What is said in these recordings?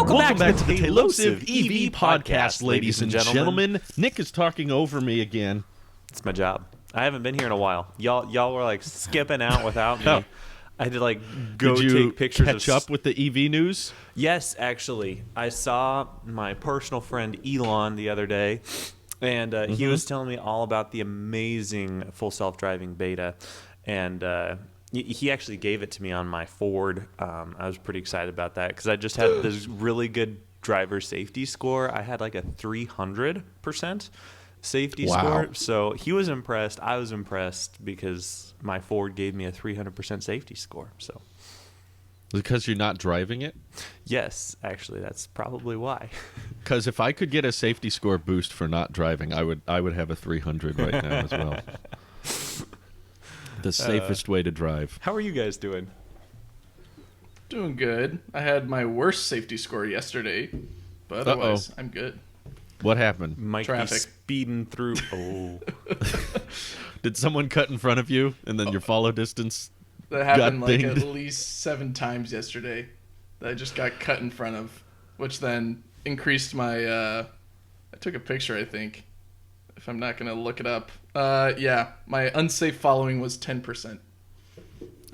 Welcome back to the Tailosive EV podcast, ladies and gentlemen. Nick is talking over me again. It's my job. I haven't been here in a while. Y'all were like skipping out without me. I had to like go take pictures. Catch up with the EV news? Yes, actually. I saw my personal friend Elon the other day, and he was telling me all about the amazing full self-driving beta. And he actually gave it to me on my Ford. I was pretty excited about that because I just had this really good driver safety score. I had like a 300% safety score. So he was impressed. I was impressed because my Ford gave me a 300% safety score. So because you're not driving it? Yes, actually, that's probably why. Because if I could get a safety score boost for not driving, I would have a 300 right now as well. The safest way to drive. How are you guys doing? Doing good. I had my worst safety score yesterday, but otherwise I'm good. What happened? Might Traffic. be speeding through. Oh. Did someone cut in front of you and then your follow distance That happened got like dinged? at least 7 times yesterday that I just got cut in front of, which then increased my I took a picture, I think. If I'm not going to look it up. Yeah, my unsafe following was 10%.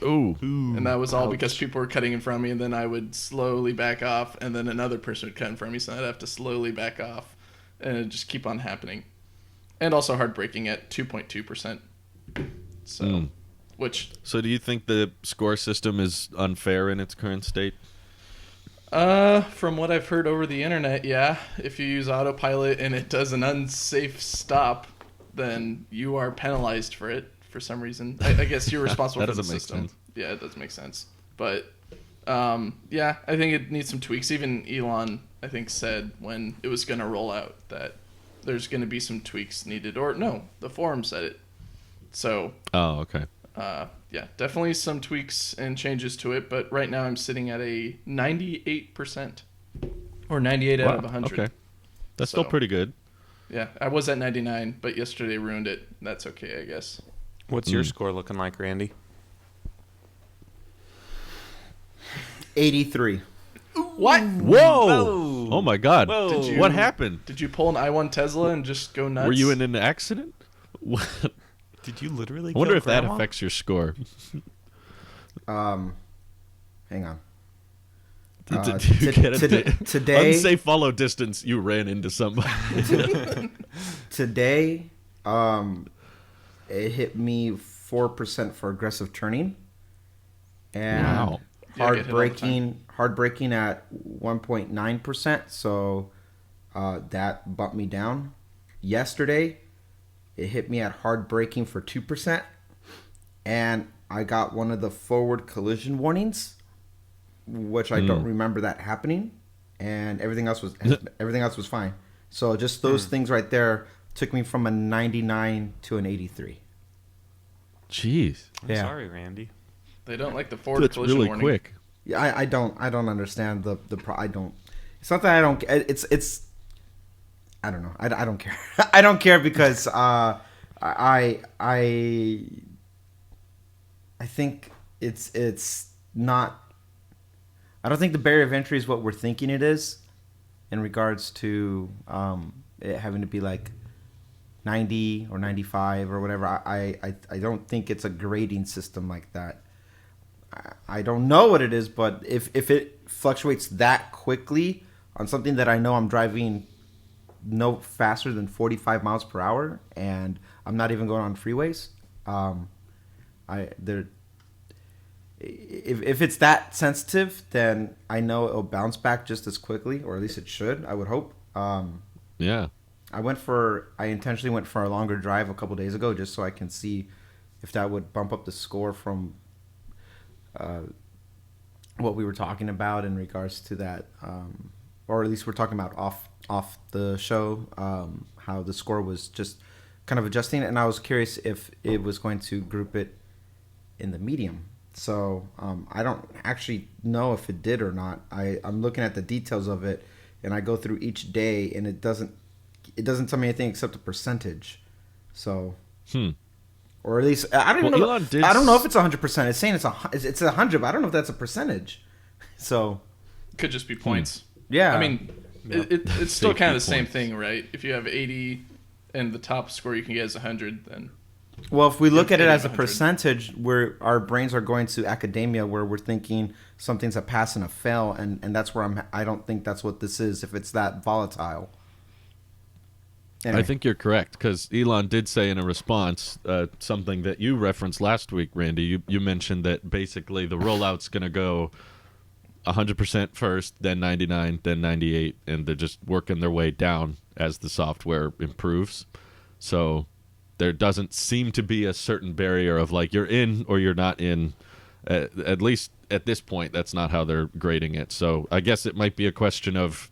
Ooh. And that was all because people were cutting in front of me, and then I would slowly back off, and then another person would cut in front of me, so I'd have to slowly back off, and it'd just keep on happening. And also hard braking at 2.2%. So, So do you think the score system is unfair in its current state? From what I've heard over the internet, yeah. If you use autopilot and it does an unsafe stop, then you are penalized for it for some reason. I guess you're responsible for the system. Sense. Yeah, it does make sense. But, yeah, I think it needs some tweaks. Even Elon, I think, said when it was going to roll out that there's going to be some tweaks needed. Or, no, the forum said it. So... Oh, okay. Yeah, definitely some tweaks and changes to it, but right now I'm sitting at a 98%. Or 98 out of 100. Okay. That's still pretty good. Yeah, I was at 99, but yesterday ruined it. That's okay, I guess. What's your score looking like, Randy? 83. What? Whoa! Oh my God! Whoa. What happened? Did you pull an I-1 Tesla and just go nuts? Were you in an accident? What? Did you literally I wonder kill if Grandma? that affects your score. Hang on. Did you get a today, unsafe follow distance? You ran into somebody. today, it hit me 4% for aggressive turning, and Wow. hard braking at 1.9%. So that bumped me down. Yesterday, it hit me at hard braking for 2%, and I got one of the forward collision warnings, which I don't remember that happening, and everything else was fine. So just those things right there took me from a 99 to an 83. Jeez. I'm sorry, Randy. They don't like the forward That's collision really warning. quick. Yeah, I don't understand I don't. It's not that I don't. It's. I don't know. I don't care. I don't care because I think it's not. I don't think the barrier of entry is what we're thinking it is, in regards to it having to be like 90 or 95 or whatever. I don't think it's a grading system like that. I don't know what it is, but if it fluctuates that quickly on something that I know I'm driving no faster than 45 miles per hour, and I'm not even going on freeways. If it's that sensitive, then I know it'll bounce back just as quickly, or at least it should. I would hope. Yeah. I intentionally went for a longer drive a couple days ago just so I can see if that would bump up the score from what we were talking about in regards to that, or at least we're talking about off the show, how the score was just kind of adjusting, and I was curious if it was going to group it in the medium. So I don't actually know if it did or not. I'm looking at the details of it, and I go through each day, and it doesn't tell me anything except a percentage. So, or at least I don't even know. I don't know if it's 100%. It's saying it's 100, but I don't know if that's a percentage. So Could just be points. Yeah. I mean, Yeah. it's still kind of the Safety same points. thing, right? If you have 80 and the top score you can get is 100, then well, if we look Yeah, at it as a 100. percentage, where our brains are going to academia, where we're thinking something's a pass and a fail, and that's where I don't think that's what this is. If it's that volatile. Anyway. I think you're correct, because Elon did say in a response something that you referenced last week, Randy. You mentioned that basically the rollout's going to go 100% first, then 99, then 98, and they're just working their way down as the software improves. So there doesn't seem to be a certain barrier of like you're in or you're not in. At least at this point, that's not how they're grading it. So I guess it might be a question of,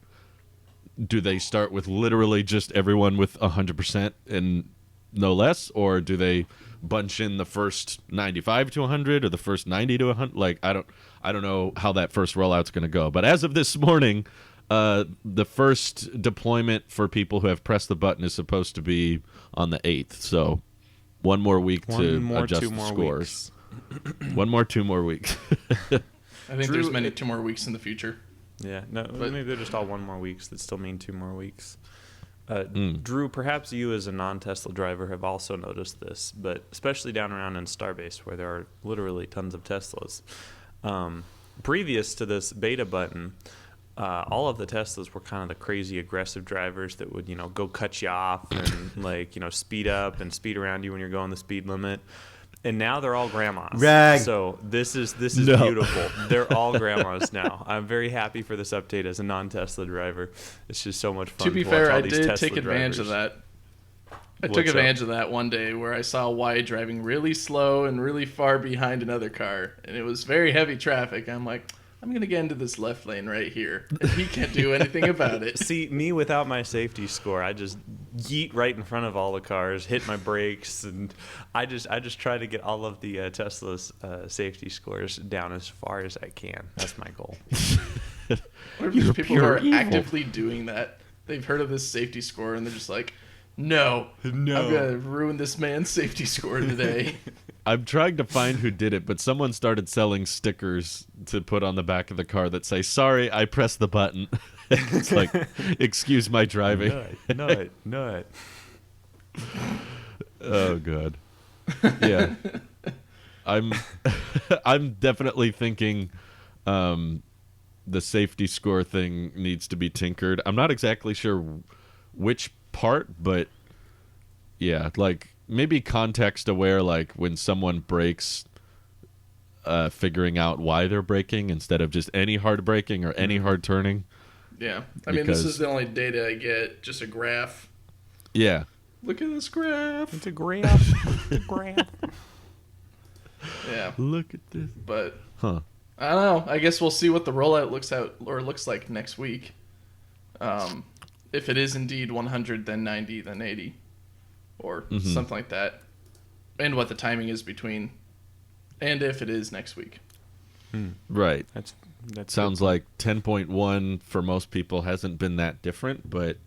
do they start with literally just everyone with 100% and no less, or do they bunch in the first 95 to 100 or the first 90 to 100? Like I don't know how that first rollout's going to go. But as of this morning, the first deployment for people who have pressed the button is supposed to be on the 8th. So one more week to adjust the scores. One more, 2 more weeks. I think Drew, there's 2 more weeks in the future. Yeah, no, But- maybe they're just all 1 more weeks that still mean 2 more weeks. Drew, perhaps you as a non-Tesla driver have also noticed this, but especially down around in Starbase where there are literally tons of Teslas. Previous to this beta button, all of the Teslas were kind of the crazy aggressive drivers that would, go cut you off and speed up and speed around you when you're going the speed limit. And now they're all grandmas. Rag. So this is No. beautiful. They're all grandmas now. I'm very happy for this update as a non-Tesla driver. It's just so much fun. To be watch fair, all I these did Tesla take advantage drivers. of that. I took What's up? advantage of that one day where I saw Y driving really slow and really far behind another car, and it was very heavy traffic. I'm like, I'm gonna get into this left lane right here, and he can't do anything about it. See, me without my safety score, I just yeet right in front of all the cars, hit my brakes, and I just try to get all of the Tesla's safety scores down as far as I can. That's my goal. What if You're there's people who pure are evil. actively doing that? They've heard of this safety score, and they're just like, no, No. I'm gonna ruin this man's safety score today. I'm trying to find who did it, but someone started selling stickers to put on the back of the car that say, "Sorry, I pressed the button." It's like, excuse my driving. Nut. Oh god. Yeah. I'm definitely thinking the safety score thing needs to be tinkered. I'm not exactly sure which part, but yeah, like maybe context aware, like when someone brakes, figuring out why they're braking instead of just any hard braking or any hard turning. Yeah, I mean, this Because- is the only data I get, just a graph. Yeah. Look at this graph. It's a graph. Yeah, Look at this. but Huh. I don't know. I guess we'll see what the rollout looks like next week. If it is indeed 100, then 90, then 80, or something like that, and what the timing is between, and if it is next week. Right. That Sounds like 10.1 for most people hasn't been that different, but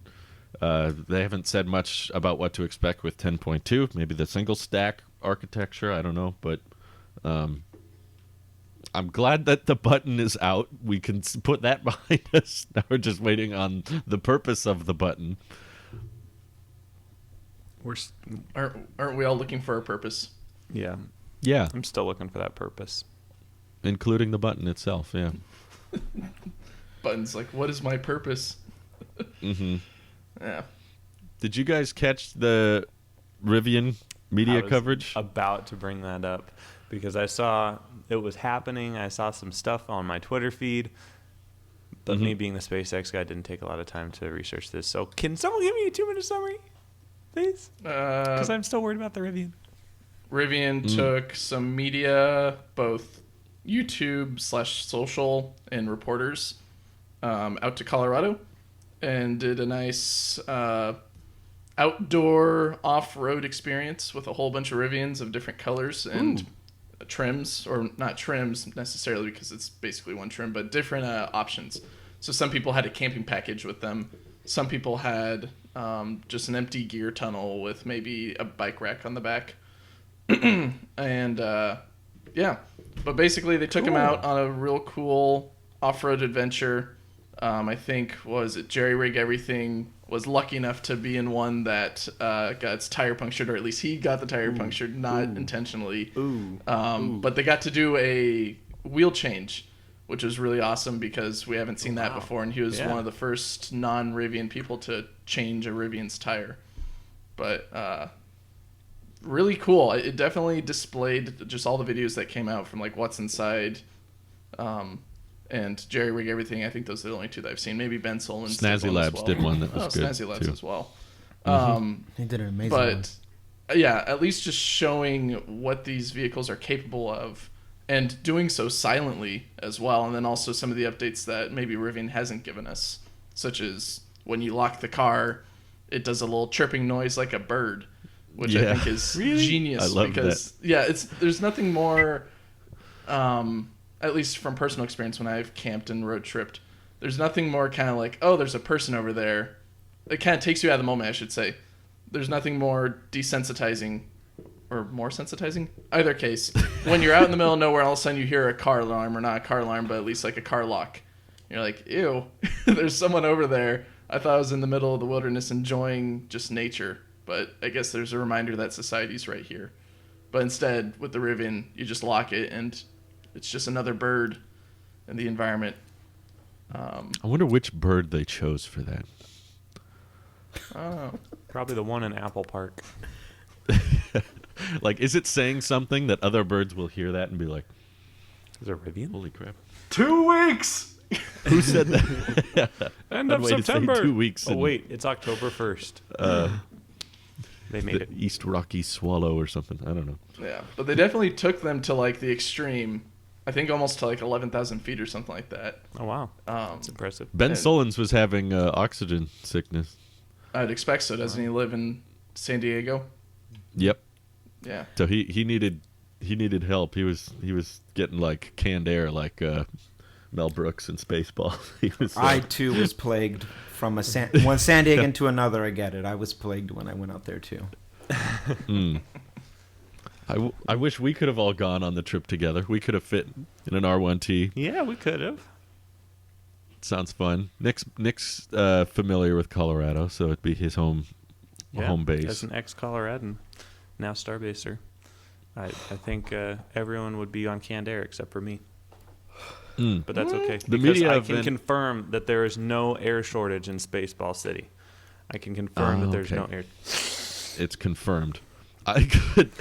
they haven't said much about what to expect with 10.2. Maybe the single stack architecture. I don't know, but I'm glad that the button is out. We can put that behind us. Now we're just waiting on the purpose of the button. Aren't we all looking for a purpose? Yeah, Yeah, I'm still looking for that purpose. including the button itself. Yeah. Button's like, what is my purpose? Mm-hmm. Yeah. Did you guys catch the Rivian media I was coverage? About to bring that up because I saw it was happening. I saw some stuff on my Twitter feed, but me being the SpaceX guy didn't take a lot of time to research this. So can someone give me a 2-minute summary, please? Because I'm still worried about the Rivian. Rivian took some media, both YouTube/social and reporters, out to Colorado and did a nice outdoor off-road experience with a whole bunch of Rivians of different colors and trims, or not trims necessarily because it's basically one trim, but different options. So some people had a camping package with them. Some people had just an empty gear tunnel with maybe a bike rack on the back. And yeah, but basically they took him out on a real cool off-road adventure I think was it Jerry Rig Everything was lucky enough to be in one that got its tire punctured, or at least he got the tire punctured, not intentionally. But they got to do a wheel change, which was really awesome because we haven't seen that before, and he was one of the first non-Rivian people to change a Rivian's tire. But really cool. It definitely displayed just all the videos that came out from like what's inside, and Jerry Rig Everything. I think those are the only two that I've seen. Maybe Ben Solon's Snazzy Labs well. did one that was good Snazzy Labs too. as well. He did an amazing one. But yeah, at least just showing what these vehicles are capable of, and doing so silently as well. And then also some of the updates that maybe Rivian hasn't given us, such as when you lock the car, it does a little chirping noise like a bird, which I think is genius. I love because there's nothing more, at least from personal experience when I've camped and road tripped, there's nothing more kind of like, oh, there's a person over there. It kind of takes you out of the moment, I should say. There's nothing more desensitizing, or more sensitizing, either case, when you're out in the middle of nowhere, all of a sudden you hear a car alarm, or not a car alarm, but at least like a car lock. You're like, ew, there's someone over there. I thought I was in the middle of the wilderness enjoying just nature, but I guess there's a reminder that society's right here. But instead, with the Rivian, you just lock it, and it's just another bird in the environment. I wonder which bird they chose for that. I don't know. Probably the one in Apple Park. Like, is it saying something that other birds will hear that and be like, Is it Rivian? holy crap? 2 weeks! Who said that? End I'd of wait to say September. 2 weeks. Oh and, wait, it's October 1st. They made the it. East Rocky swallow or something. I don't know. Yeah, but they definitely took them to like the extreme. I think almost to like 11,000 feet or something like that. Oh wow, that's impressive. Ben And- Solons was having oxygen sickness. I'd expect so. Doesn't he live in San Diego? Yep. Yeah. So he needed help. He was getting like canned air, like Mel Brooks in Spaceballs. He was. I too was plagued from one San Diegan to another. I get it. I was plagued when I went out there too. I wish we could have all gone on the trip together. We could have fit in an R1T. Yeah, we could have. Sounds fun. Nick's familiar with Colorado, so it'd be his home base. As an ex-Coloradan, now Starbaser, I think everyone would be on canned air except for me. But that's okay. The because media I can event- confirm that there is no air shortage in Spaceball City. I can confirm that there's no okay. air. It's confirmed. I could.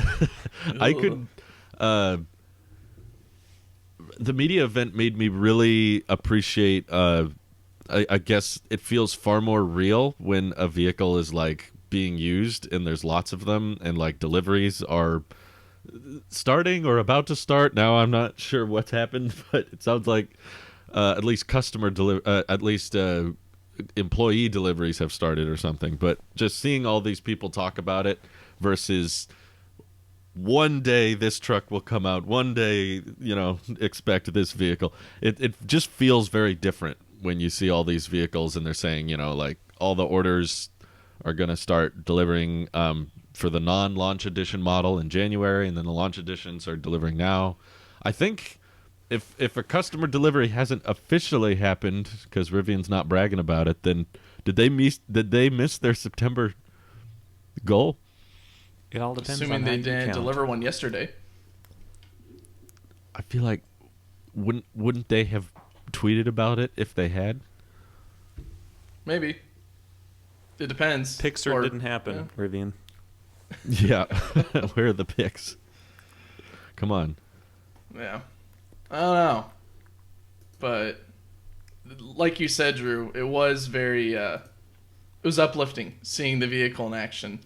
The media event made me really appreciate. I guess it feels far more real when a vehicle is like being used and there's lots of them, and like deliveries are starting or about to start. Now I'm not sure what's happened, but it sounds like at least employee deliveries have started or something. But just seeing all these people talk about it versus one day this truck will come out, one day, expect this vehicle. It just feels very different when you see all these vehicles and they're saying, like all the orders are going to start delivering for the non-launch edition model in January, and then the launch editions are delivering now. I think if a customer delivery hasn't officially happened because Rivian's not bragging about it, then did they miss their September goal? It all depends Assuming on how they you didn't count. deliver one yesterday. I feel like wouldn't they have tweeted about it if they had? Maybe. It depends. Pixar Or- didn't happen, Rivian. Yeah. Where are the pics? Come on. Yeah. I don't know. But like you said, Drew, it was very it was uplifting seeing the vehicle in action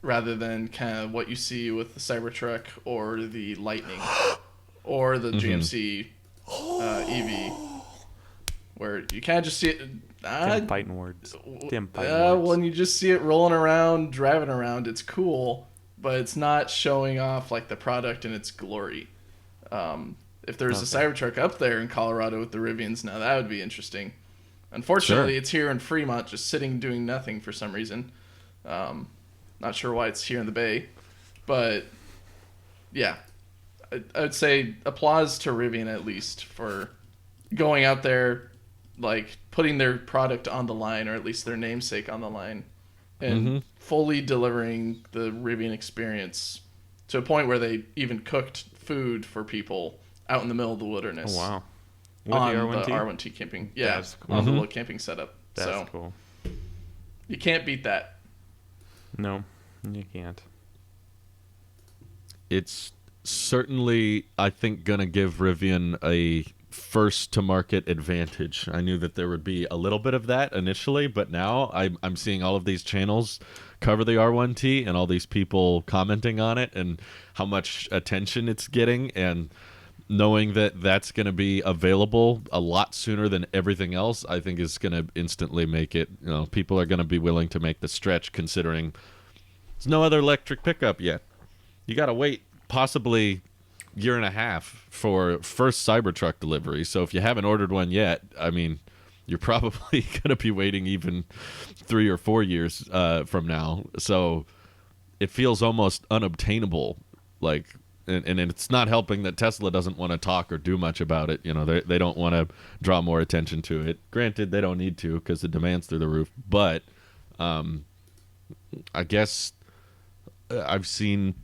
rather than kind of what you see with the Cybertruck or the Lightning or the GMC EV, where you kind of just see it. Them fighting words. Them fighting words. When you just see it rolling around, driving around, it's cool, but it's not showing off like the product in its glory. If there was a Cybertruck up there in Colorado with the Rivians, now that would be interesting. Unfortunately, Sure. It's here in Fremont, just sitting doing nothing for some reason. Not sure why it's here in the Bay, but yeah, I would say applause to Rivian at least for going out there, like putting their product on the line, or at least their namesake on the line, and fully delivering the Rivian experience to a point where they even cooked food for people out in the middle of the wilderness. Oh, wow. With On the the R1T? R1T camping. Yeah, That's cool. on the little camping setup. That's so cool. you can't beat that. No, you can't. It's certainly, I think, going to give Rivian a first-to-market advantage. I knew that there would be a little bit of that initially, but now I'm seeing all of these channels cover the R1T and all these people commenting on it and how much attention it's getting, and knowing that that's going to be available a lot sooner than everything else, I think is going to instantly make it, people are going to be willing to make the stretch, considering there's no other electric pickup yet. You got to wait possibly year and a half for first Cybertruck delivery. So if you haven't ordered one yet, I mean, you're probably going to be waiting even 3 or 4 years from now. So it feels almost unobtainable. Like, and it's not helping that Tesla doesn't want to talk or do much about it. They don't want to draw more attention to it. Granted, they don't need to because the demand's through the roof. But I guess I've seen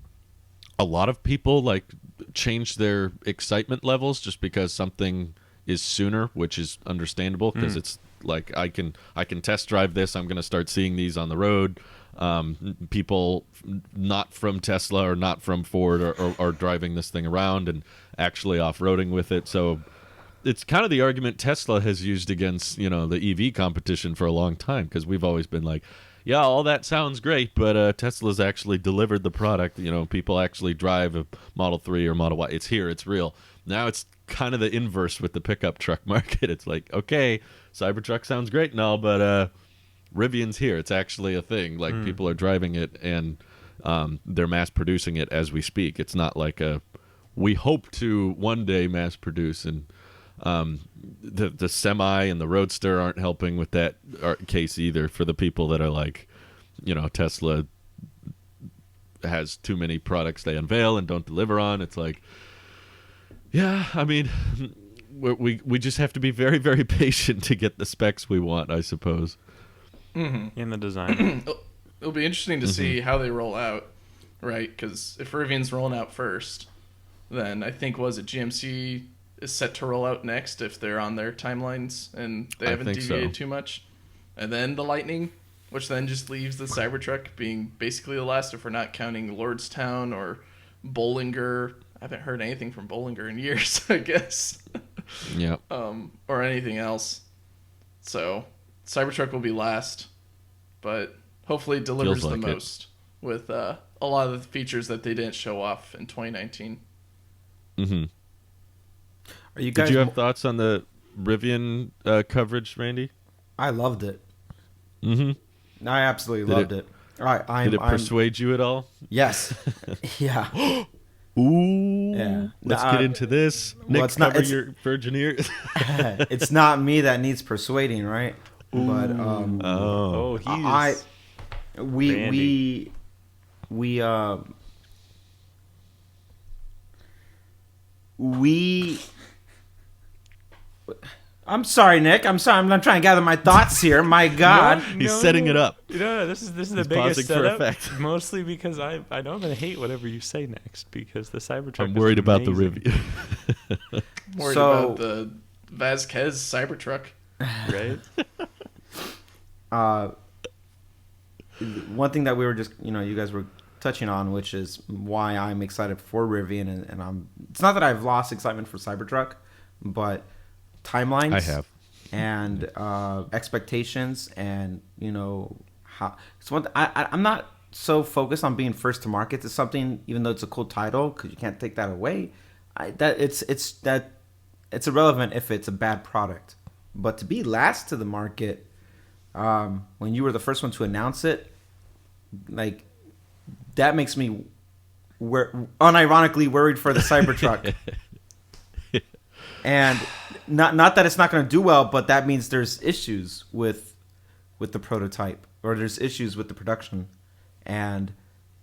a lot of people like change their excitement levels just because something is sooner, which is understandable because it's like I can test drive this. I'm going to start seeing these on the road. People not from Tesla or not from Ford are driving this thing around and actually off-roading with it. So it's kind of the argument Tesla has used against, the EV competition for a long time, because we've always been like, yeah, all that sounds great, but Tesla's actually delivered the product. People actually drive a Model 3 or Model Y. It's here. It's real. Now it's kind of the inverse with the pickup truck market. It's like, okay, Cybertruck sounds great and all, but Rivian's here. It's actually a thing. Like, people are driving it, and they're mass producing it as we speak. It's not like we hope to one day mass produce, and the Semi and the Roadster aren't helping with that case either for the people that are like, Tesla has too many products they unveil and don't deliver on. It's like, yeah, I mean, we just have to be very, very patient to get the specs we want, I suppose. In the design. It'll be interesting to see how they roll out, right? Because if Rivian's rolling out first, then I think, GMC is set to roll out next if they're on their timelines and they haven't deviated too much. And then the Lightning, which then just leaves the Cybertruck being basically the last, if we're not counting Lordstown or Bollinger. I haven't heard anything from Bollinger in years, I guess. Yeah. Or anything else. So Cybertruck will be last, but hopefully it delivers the most with a lot of the features that they didn't show off in 2019. Mm-hmm. Are you guys? Did you have thoughts on the Rivian coverage, Randy? I loved it. Mm-hmm. I absolutely loved it. All right, did it persuade you at all? Yes. Yeah. Ooh. Yeah. Let's get into this. Nick, it's not, your virgin ear. It's not me that needs persuading, right? Ooh. But he's I'm sorry, Nick. I'm sorry. I'm not trying to gather my thoughts here. My God. He's setting it up. No, this is the biggest setup. Mostly because I know I'm gonna hate whatever you say next, because the Cybertruck. I'm worried about the Rivian. Worried about the Vasquez Cybertruck. Right. One thing that we were just, you guys were touching on, which is why I'm excited for Rivian, and it's not that I've lost excitement for Cybertruck, but timelines I have, and expectations, and how it's one. I'm not so focused on being first to market to something, even though it's a cool title, because you can't take that away. It's irrelevant if it's a bad product, but to be last to the market, when you were the first one to announce it, like, that makes me unironically worried for the Cybertruck. And not that it's not going to do well, but that means there's issues with the prototype, or there's issues with the production. And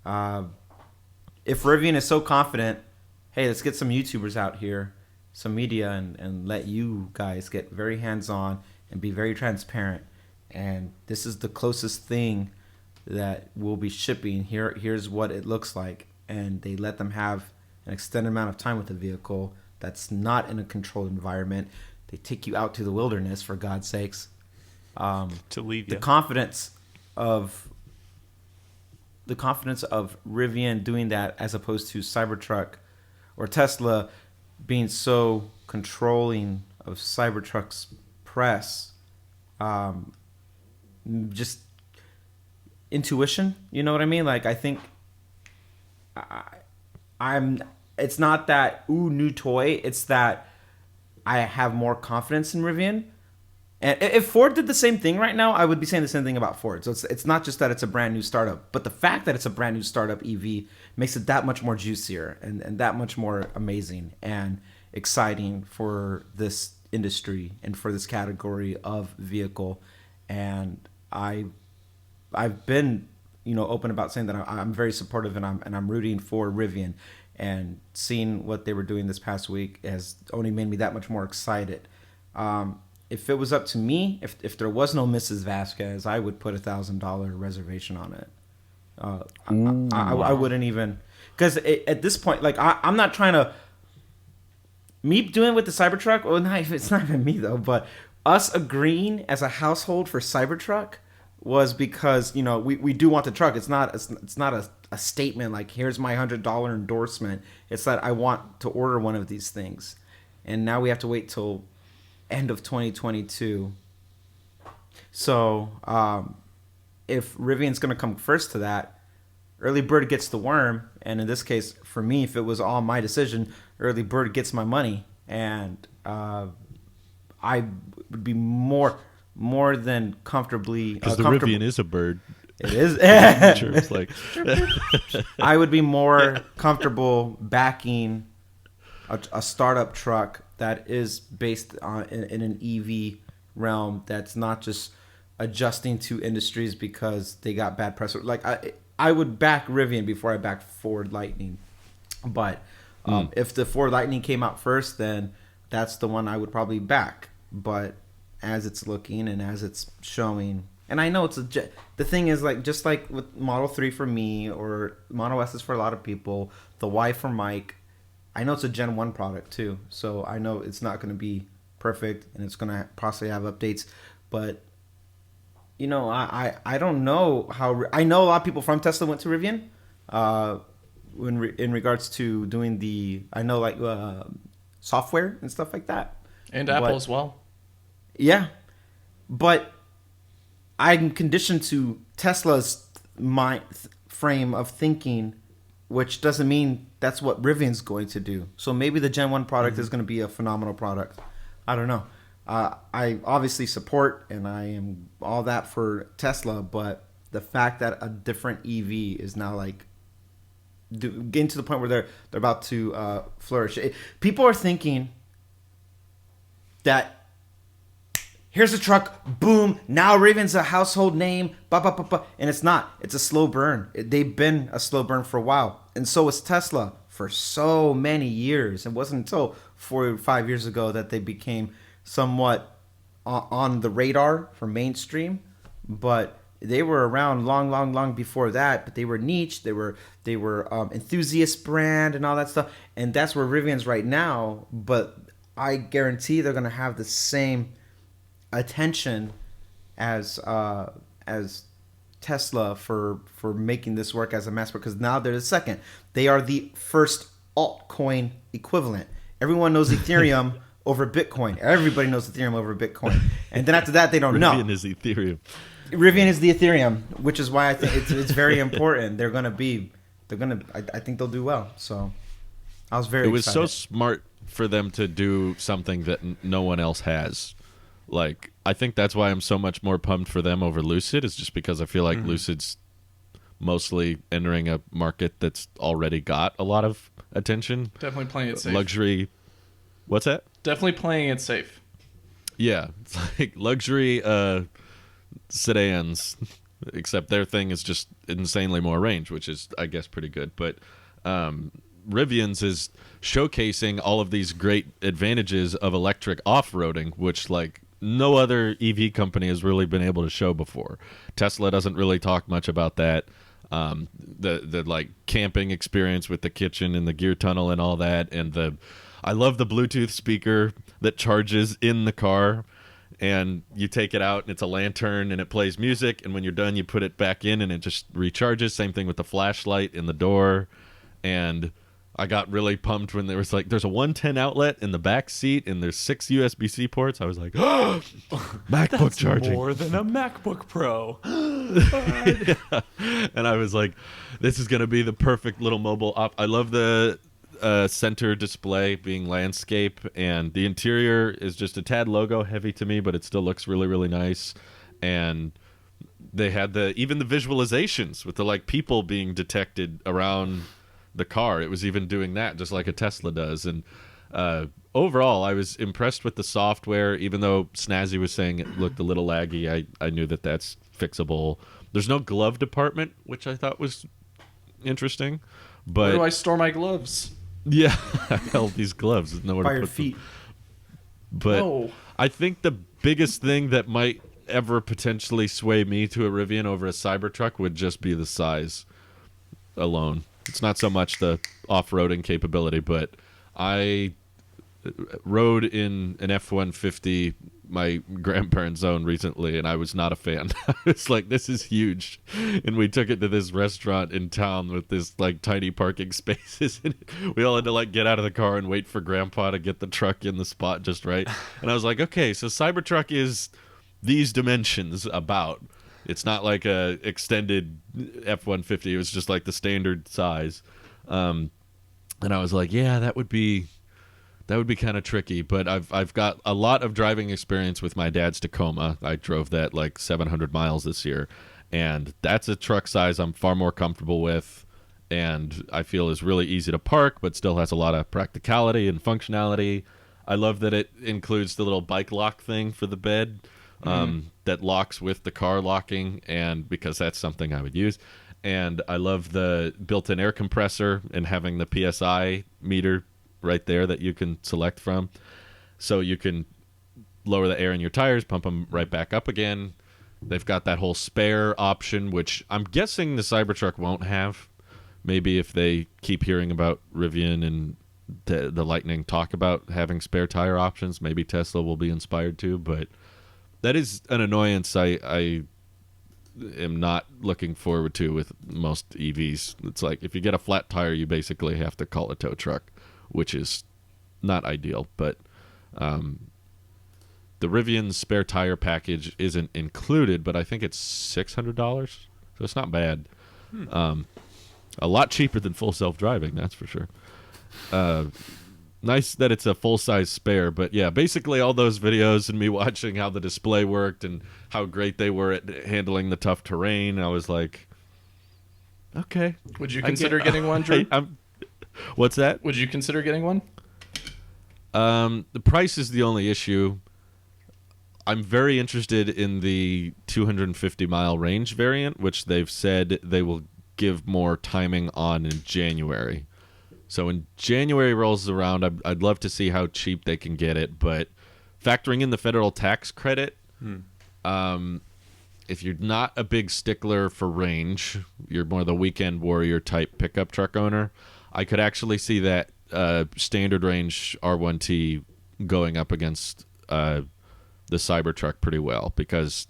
if Rivian is so confident, hey, let's get some YouTubers out here, some media, and let you guys get very hands-on and be very transparent. And this is the closest thing that we'll be shipping. Here's what it looks like. And they let them have an extended amount of time with the vehicle that's not in a controlled environment. They take you out to the wilderness, for God's sakes. To leave you. The confidence of Rivian doing that, as opposed to Cybertruck or Tesla being so controlling of Cybertruck's press, just intuition. You know what I mean? Like, I think I'm. It's not that new toy. It's that I have more confidence in Rivian. And if Ford did the same thing right now, I would be saying the same thing about Ford. So it's not just that it's a brand new startup, but the fact that it's a brand new startup EV makes it that much more juicier and that much more amazing and exciting for this industry and for this category of vehicle. And I've been, open about saying that I'm very supportive and I'm rooting for Rivian. And seeing what they were doing this past week has only made me that much more excited. If it was up to me, if there was no Mrs. Vasquez, I would put $1,000 reservation on it. I wouldn't even, because at this point, like I'm not trying to. Me doing with the Cybertruck, well, it's not even me though, but us agreeing as a household for Cybertruck was because we do want the truck. It's not a statement like, here's my $100 endorsement. It's that I want to order one of these things, and now we have to wait till end of 2022. So if Rivian's going to come first to that, early bird gets the worm. And in this case, for me, if it was all my decision, early bird gets my money. And I would be more than comfortably because the Rivian is a bird. It is. Sure, it's like I would be more comfortable backing a startup truck that is based on in an EV realm, that's not just adjusting to industries because they got bad press. Like I would back Rivian before I back Ford Lightning. But if the Ford Lightning came out first, then that's the one I would probably back. But as it's looking and as it's showing, and I know it's the thing is, like, just like with Model 3 for me or Model S is for a lot of people, the Y for Mike, I know it's a Gen 1 product too, so I know it's not going to be perfect and it's going to possibly have updates. But, I don't know how... I know a lot of people from Tesla went to Rivian in regards to doing the... I know, like, software and stuff like that. And Apple as well. Yeah. But I'm conditioned to Tesla's mind frame of thinking, which doesn't mean that's what Rivian's going to do. So maybe the Gen 1 product is going to be a phenomenal product. I don't know. I obviously support and I am all that for Tesla, but the fact that a different EV is now like getting to the point where they're about to flourish. People are thinking that here's a truck, boom, now Rivian's a household name, and it's not. It's a slow burn. They've been a slow burn for a while. And so is Tesla for so many years. It wasn't until 4 or 5 years ago that they became somewhat on the radar for mainstream. But they were around long before that. But they were niche. They were enthusiast brand and all that stuff. And that's where Rivian's right now. But I guarantee they're going to have the same attention as Tesla for making this work as a mass, because now they're the second. They are the first altcoin equivalent. Everyone knows Ethereum over Bitcoin. Everybody knows Ethereum over Bitcoin. And then after that, they don't know. Rivian is Ethereum. Rivian is the Ethereum, which is why I think it's very important. I think they'll do well. So I was very excited. It was so smart for them to do something that no one else has. Like, I think that's why I'm so much more pumped for them over Lucid, is just because I feel like Lucid's mostly entering a market that's already got a lot of attention. Definitely playing it safe. Luxury. What's that? Definitely playing it safe. Yeah. It's like luxury sedans, except their thing is just insanely more range, which is, I guess, pretty good. But Rivian's is showcasing all of these great advantages of electric off-roading, which, like, no other EV company has really been able to show before. Tesla doesn't really talk much about that. The like camping experience with the kitchen and the gear tunnel and all that, and I love the Bluetooth speaker that charges in the car, and you take it out and it's a lantern and it plays music, and when you're done you put it back in and it just recharges. Same thing with the flashlight in the door. And I got really pumped when there was like, there's a 110 outlet in the back seat and there's 6 USB-C ports. I was like, oh, MacBook That's charging. more than a MacBook Pro. Yeah. And I was like, this is going to be the perfect little mobile op. I love the center display being landscape, and the interior is just a tad logo heavy to me, but it still looks really, really nice. And they had even the visualizations with the like people being detected around the car. It was even doing that just like a Tesla does. And overall, I was impressed with the software, even though Snazzy was saying it looked a little laggy. I knew that that's fixable. There's no glove department, which I thought was interesting. But Where do I store my gloves? yeah, hell, these gloves, nowhere By to your put feet. them. But No. I think the biggest thing that might ever potentially sway me to a Rivian over a Cybertruck would just be the size alone. It's not so much the off-roading capability, but I rode in an F-150 my grandparents' own recently, and I was not a fan. I was like, this is huge. And we took it to this restaurant in town with this like tiny parking spaces, and we all had to like get out of the car and wait for Grandpa to get the truck in the spot just right. And I was like, okay, so Cybertruck is these dimensions about. It's not like a extended F-150. It was just like the standard size. And I was like, yeah, that would be kind of tricky. But I've got a lot of driving experience with my dad's Tacoma. I drove that like 700 miles this year, and that's a truck size I'm far more comfortable with, and I feel is really easy to park, but still has a lot of practicality and functionality. I love that it includes the little bike lock thing for the bed. That locks with the car locking, and because that's something I would use. And I love the built-in air compressor and having the PSI meter right there that you can select from, so you can lower the air in your tires, pump them right back up again. They've got that whole spare option, which I'm guessing the Cybertruck won't have. Maybe if they keep hearing about Rivian and the Lightning talk about having spare tire options, maybe Tesla will be inspired to, but that is an annoyance I am not looking forward to with most EVs. It's like if you get a flat tire, you basically have to call a tow truck, which is not ideal. But the Rivian's spare tire package isn't included, but I think it's $600, so it's not bad. A lot cheaper than full self-driving, that's for sure. Nice that it's a full-size spare, but yeah, basically all those videos and me watching how the display worked and how great they were at handling the tough terrain, I was like, okay. Would you consider getting one, Drew? What's that? Would you consider getting one? The price is the only issue. I'm very interested in the 250-mile range variant, which they've said they will give more timing on in January. So when January rolls around, I'd love to see how cheap they can get it. But factoring in the federal tax credit, if you're not a big stickler for range, you're more the weekend warrior type pickup truck owner, I could actually see that standard range R1T going up against the Cybertruck pretty well, because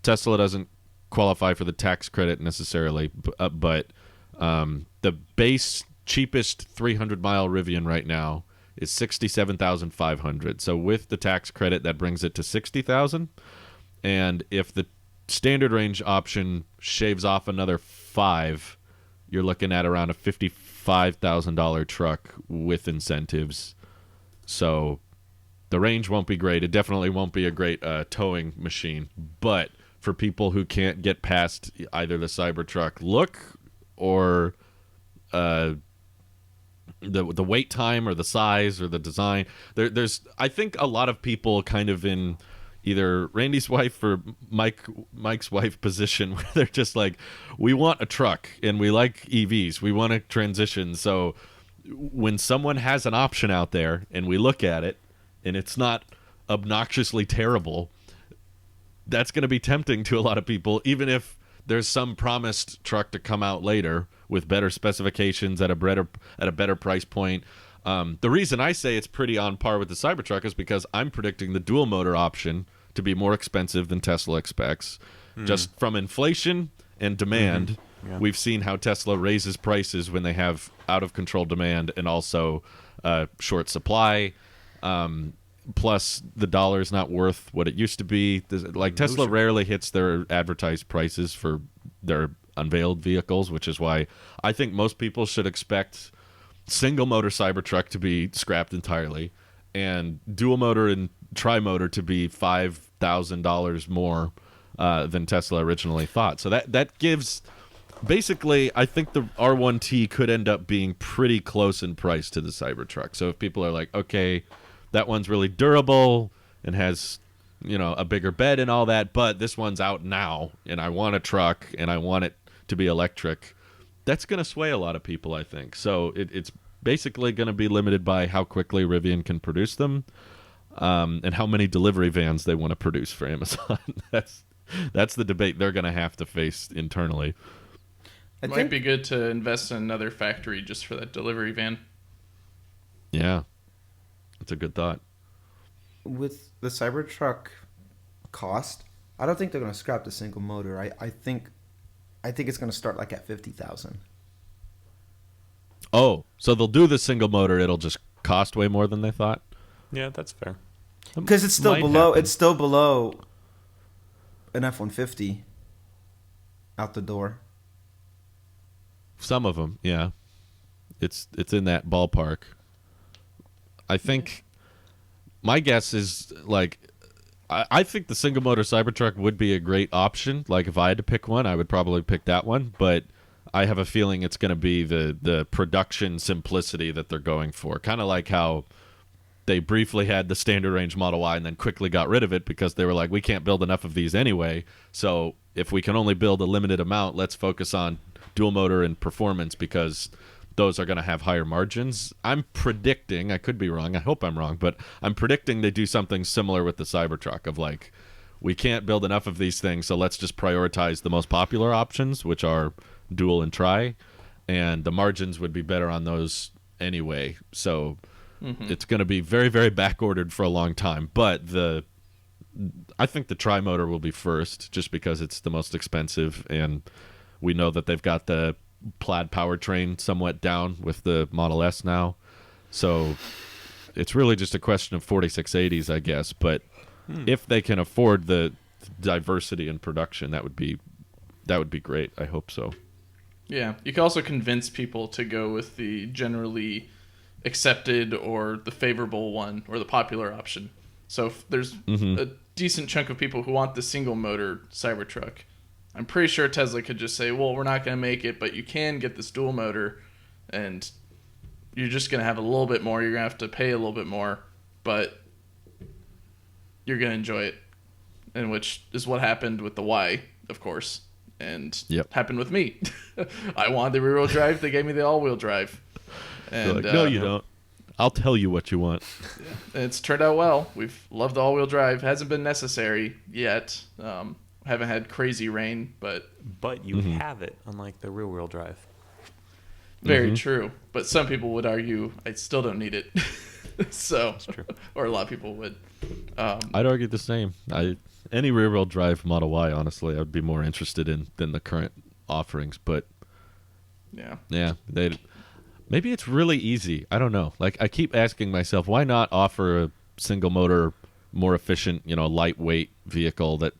Tesla doesn't qualify for the tax credit necessarily, but the base cheapest 300-mile Rivian right now is $67,500. So with the tax credit, that brings it to $60,000. And if the standard range option shaves off another $5,000, you're looking at around a $55,000 truck with incentives. So the range won't be great. It definitely won't be a great towing machine. But for people who can't get past either the Cybertruck look or the wait time or the size or the design, there's I think a lot of people kind of in either Randy's wife or Mike's wife position where they're just like, we want a truck and we like EVs, we want to transition. So when someone has an option out there and we look at it and it's not obnoxiously terrible, that's going to be tempting to a lot of people, even if there's some promised truck to come out later with better specifications at a better price point. The reason I say it's pretty on par with the Cybertruck is because I'm predicting the dual motor option to be more expensive than Tesla expects. Just from inflation and demand, we've seen how Tesla raises prices when they have out of control demand and also short supply. Plus, the dollar is not worth what it used to be. Like Tesla rarely hits their advertised prices for their unveiled vehicles, which is why I think most people should expect single motor Cybertruck to be scrapped entirely and dual motor and tri-motor to be $5,000 more than Tesla originally thought. So that gives basically, I think the R1T could end up being pretty close in price to the Cybertruck. So if people are like, okay, that one's really durable and has, a bigger bed and all that, but this one's out now and I want a truck and I want it to be electric, that's going to sway a lot of people, I think. So it's basically going to be limited by how quickly Rivian can produce them, and how many delivery vans they want to produce for Amazon. That's the debate they're going to have to face internally. It might be good to invest in another factory just for that delivery van. Yeah, that's a good thought. With the Cybertruck cost, I don't think they're going to scrap the single motor. I think it's going to start like at 50,000. Oh, so they'll do the single motor. It'll just cost way more than they thought. Yeah, that's fair. Because it's still below. It's still below an F-150 out the door. Some of them, yeah. It's in that ballpark. I think my guess is like I think the single motor Cybertruck would be a great option. Like if I had to pick one, I would probably pick that one, but I have a feeling it's going to be the production simplicity that they're going for. Kind of like how they briefly had the standard range Model Y and then quickly got rid of it because they were like, we can't build enough of these anyway. So if we can only build a limited amount, let's focus on dual motor and performance because those are going to have higher margins. I'm predicting, I could be wrong, I hope I'm wrong, but I'm predicting they do something similar with the Cybertruck of like, we can't build enough of these things, so let's just prioritize the most popular options, which are dual and tri, and the margins would be better on those anyway. So it's going to be very, very back-ordered for a long time, but I think the tri-motor will be first just because it's the most expensive, and we know that they've got the plaid powertrain somewhat down with the Model S now. So it's really just a question of 4680s, I guess. But if they can afford the diversity in production, that would be great. I hope so. Yeah, you can also convince people to go with the generally accepted or the favorable one or the popular option. So if there's a decent chunk of people who want the single motor Cybertruck, I'm pretty sure Tesla could just say, well, we're not going to make it, but you can get this dual motor, and you're just going to have a little bit more. You're going to have to pay a little bit more, but you're going to enjoy it, and which is what happened with the Y, of course, and happened with me. I wanted the rear-wheel drive. They gave me the all-wheel drive. And, like, no, you don't. I'll tell you what you want. Yeah. It's turned out well. We've loved the all-wheel drive. Hasn't been necessary yet. Haven't had crazy rain, but you have it, unlike the rear-wheel drive. Very true. But some people would argue I still don't need it. So, that's true. Or a lot of people would. I'd argue the same. Any rear-wheel drive Model Y, honestly, I'd be more interested in than the current offerings. But yeah, maybe it's really easy. I don't know. Like I keep asking myself, why not offer a single motor, more efficient, lightweight vehicle that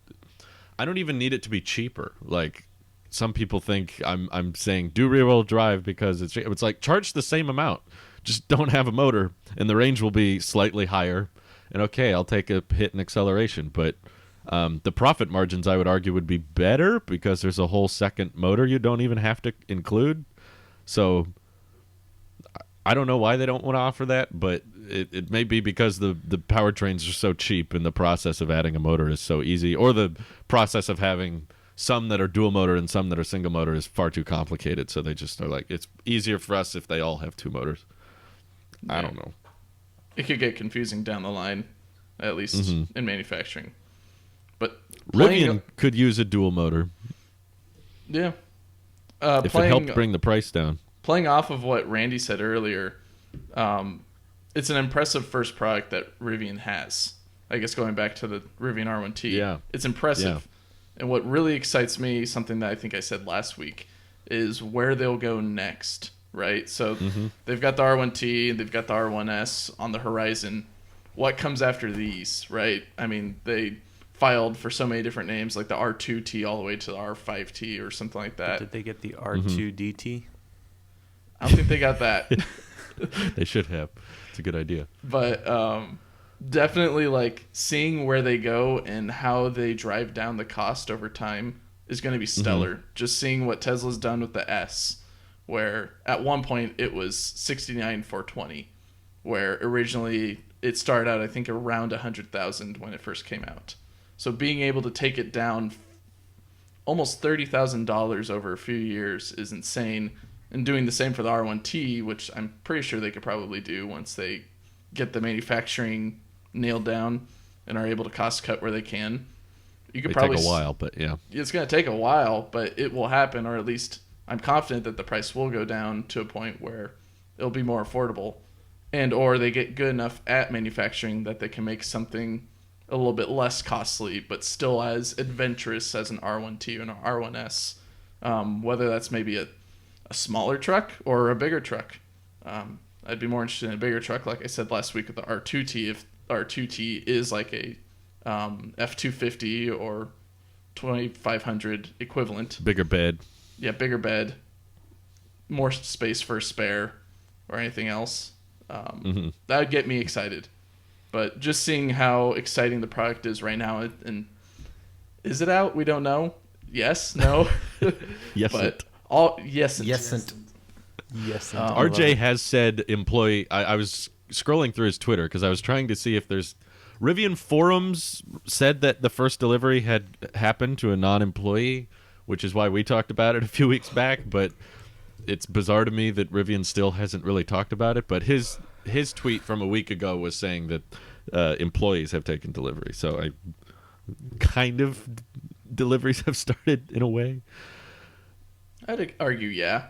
I don't even need it to be cheaper. Like some people think I'm saying do rear-wheel drive because it's like charge the same amount. Just don't have a motor and the range will be slightly higher. And okay, I'll take a hit in acceleration, but the profit margins I would argue would be better because there's a whole second motor you don't even have to include. So I don't know why they don't want to offer that, but it may be because the powertrains are so cheap and the process of adding a motor is so easy, or the process of having some that are dual motor and some that are single motor is far too complicated. So they just are like, it's easier for us if they all have two motors. I don't know. It could get confusing down the line. at least in manufacturing. But Rivian could use a dual motor. Yeah. If it helped bring the price down. Playing off of what Randy said earlier, it's an impressive first product that Rivian has. I guess going back to the Rivian R1T. Yeah. It's impressive. Yeah. And what really excites me, something that I think I said last week, is where they'll go next, right? So they've got the R1T and they've got the R1S on the horizon. What comes after these, right? I mean, they filed for so many different names, like the R2T all the way to the R5T or something like that. Did they get the R2DT? I don't think they got that. They should have. It's a good idea. But definitely, like, seeing where they go and how they drive down the cost over time is going to be stellar. Just seeing what Tesla's done with the S, where at one point it was $69,420, where originally it started out, I think, around $100,000 when it first came out. So being able to take it down almost $30,000 over a few years is insane. And doing the same for the R1T, which I'm pretty sure they could probably do once they get the manufacturing nailed down and are able to cost cut where they can. You could probably take a while, but yeah. It's going to take a while, but it will happen, or at least I'm confident that the price will go down to a point where it'll be more affordable. And or they get good enough at manufacturing that they can make something a little bit less costly, but still as adventurous as an R1T and an R1S. Whether that's maybe a smaller truck or a bigger truck. I'd be more interested in a bigger truck, like I said last week with the R2T, if R2T is like a F250 or 2500 equivalent. Bigger bed. Yeah, bigger bed, more space for a spare or anything else. That would get me excited. But just seeing how exciting the product is right now, and is it out? We don't know. Yes, no. Yes, but yes. RJ has said employee. I was scrolling through his Twitter because I was trying to see if there's Rivian forums said that the first delivery had happened to a non-employee, which is why we talked about it a few weeks back. But it's bizarre to me that Rivian still hasn't really talked about it. But his tweet from a week ago was saying that employees have taken delivery. So I kind of deliveries have started in a way. I'd argue, yeah.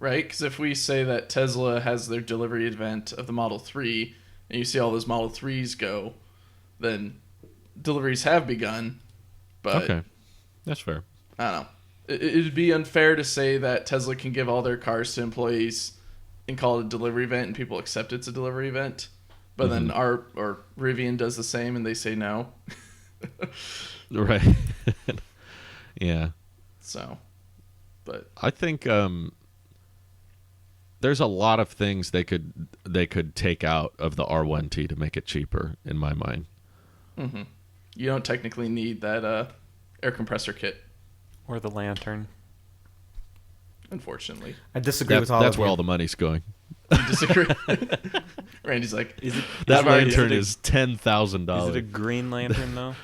Right? Because if we say that Tesla has their delivery event of the Model 3, and you see all those Model 3s go, then deliveries have begun. But okay, that's fair. I don't know. It'd be unfair to say that Tesla can give all their cars to employees and call it a delivery event, and people accept it's a delivery event. But then Rivian does the same, and they say no. Right. Yeah. So, but I think there's a lot of things they could take out of the R1T to make it cheaper, in my mind. You don't technically need that air compressor kit, Or the lantern. unfortunately. I disagree with all That's of where you. all the money's going. You disagree? Randy's like, That lantern it is $10,000. Is it a green lantern though?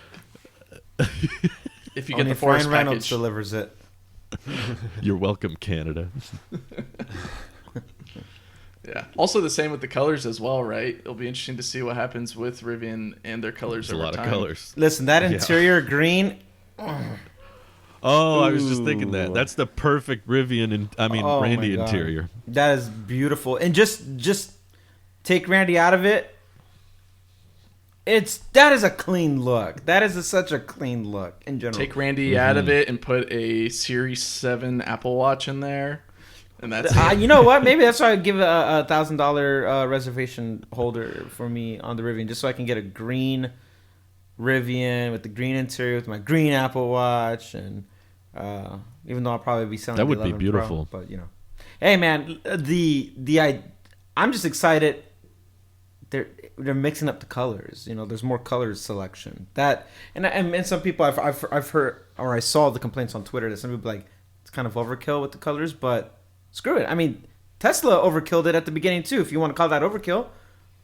if you Only get the if forest Ryan Reynolds package. delivers it. You're welcome, Canada. Yeah. Also the same with the colors as well, right? It'll be interesting to see what happens with Rivian and their colors There's a over lot time. of colors. Listen, that Yeah. interior green. Oh, I was just thinking that. That's the perfect Rivian and Oh my Randy God. interior. That is beautiful. And just take Randy out of it. That is a clean look. That is such a clean look in general. Take Randy out of it and put a Series 7 Apple Watch in there. And that's it. You know what? Maybe that's why I'd give a $1,000 reservation holder for me on the Rivian, just so I can get a green Rivian with the green interior with my green Apple Watch, and even though I'll probably be selling That the would be 11 beautiful. Pro, but you know, hey man, I'm just excited. They're mixing up the colors. You know, there's more colors selection. That and some people I've heard, or I saw the complaints on Twitter that some people like it's kind of overkill with the colors, but screw it. I mean, Tesla overkilled it at the beginning too. If you want to call that overkill,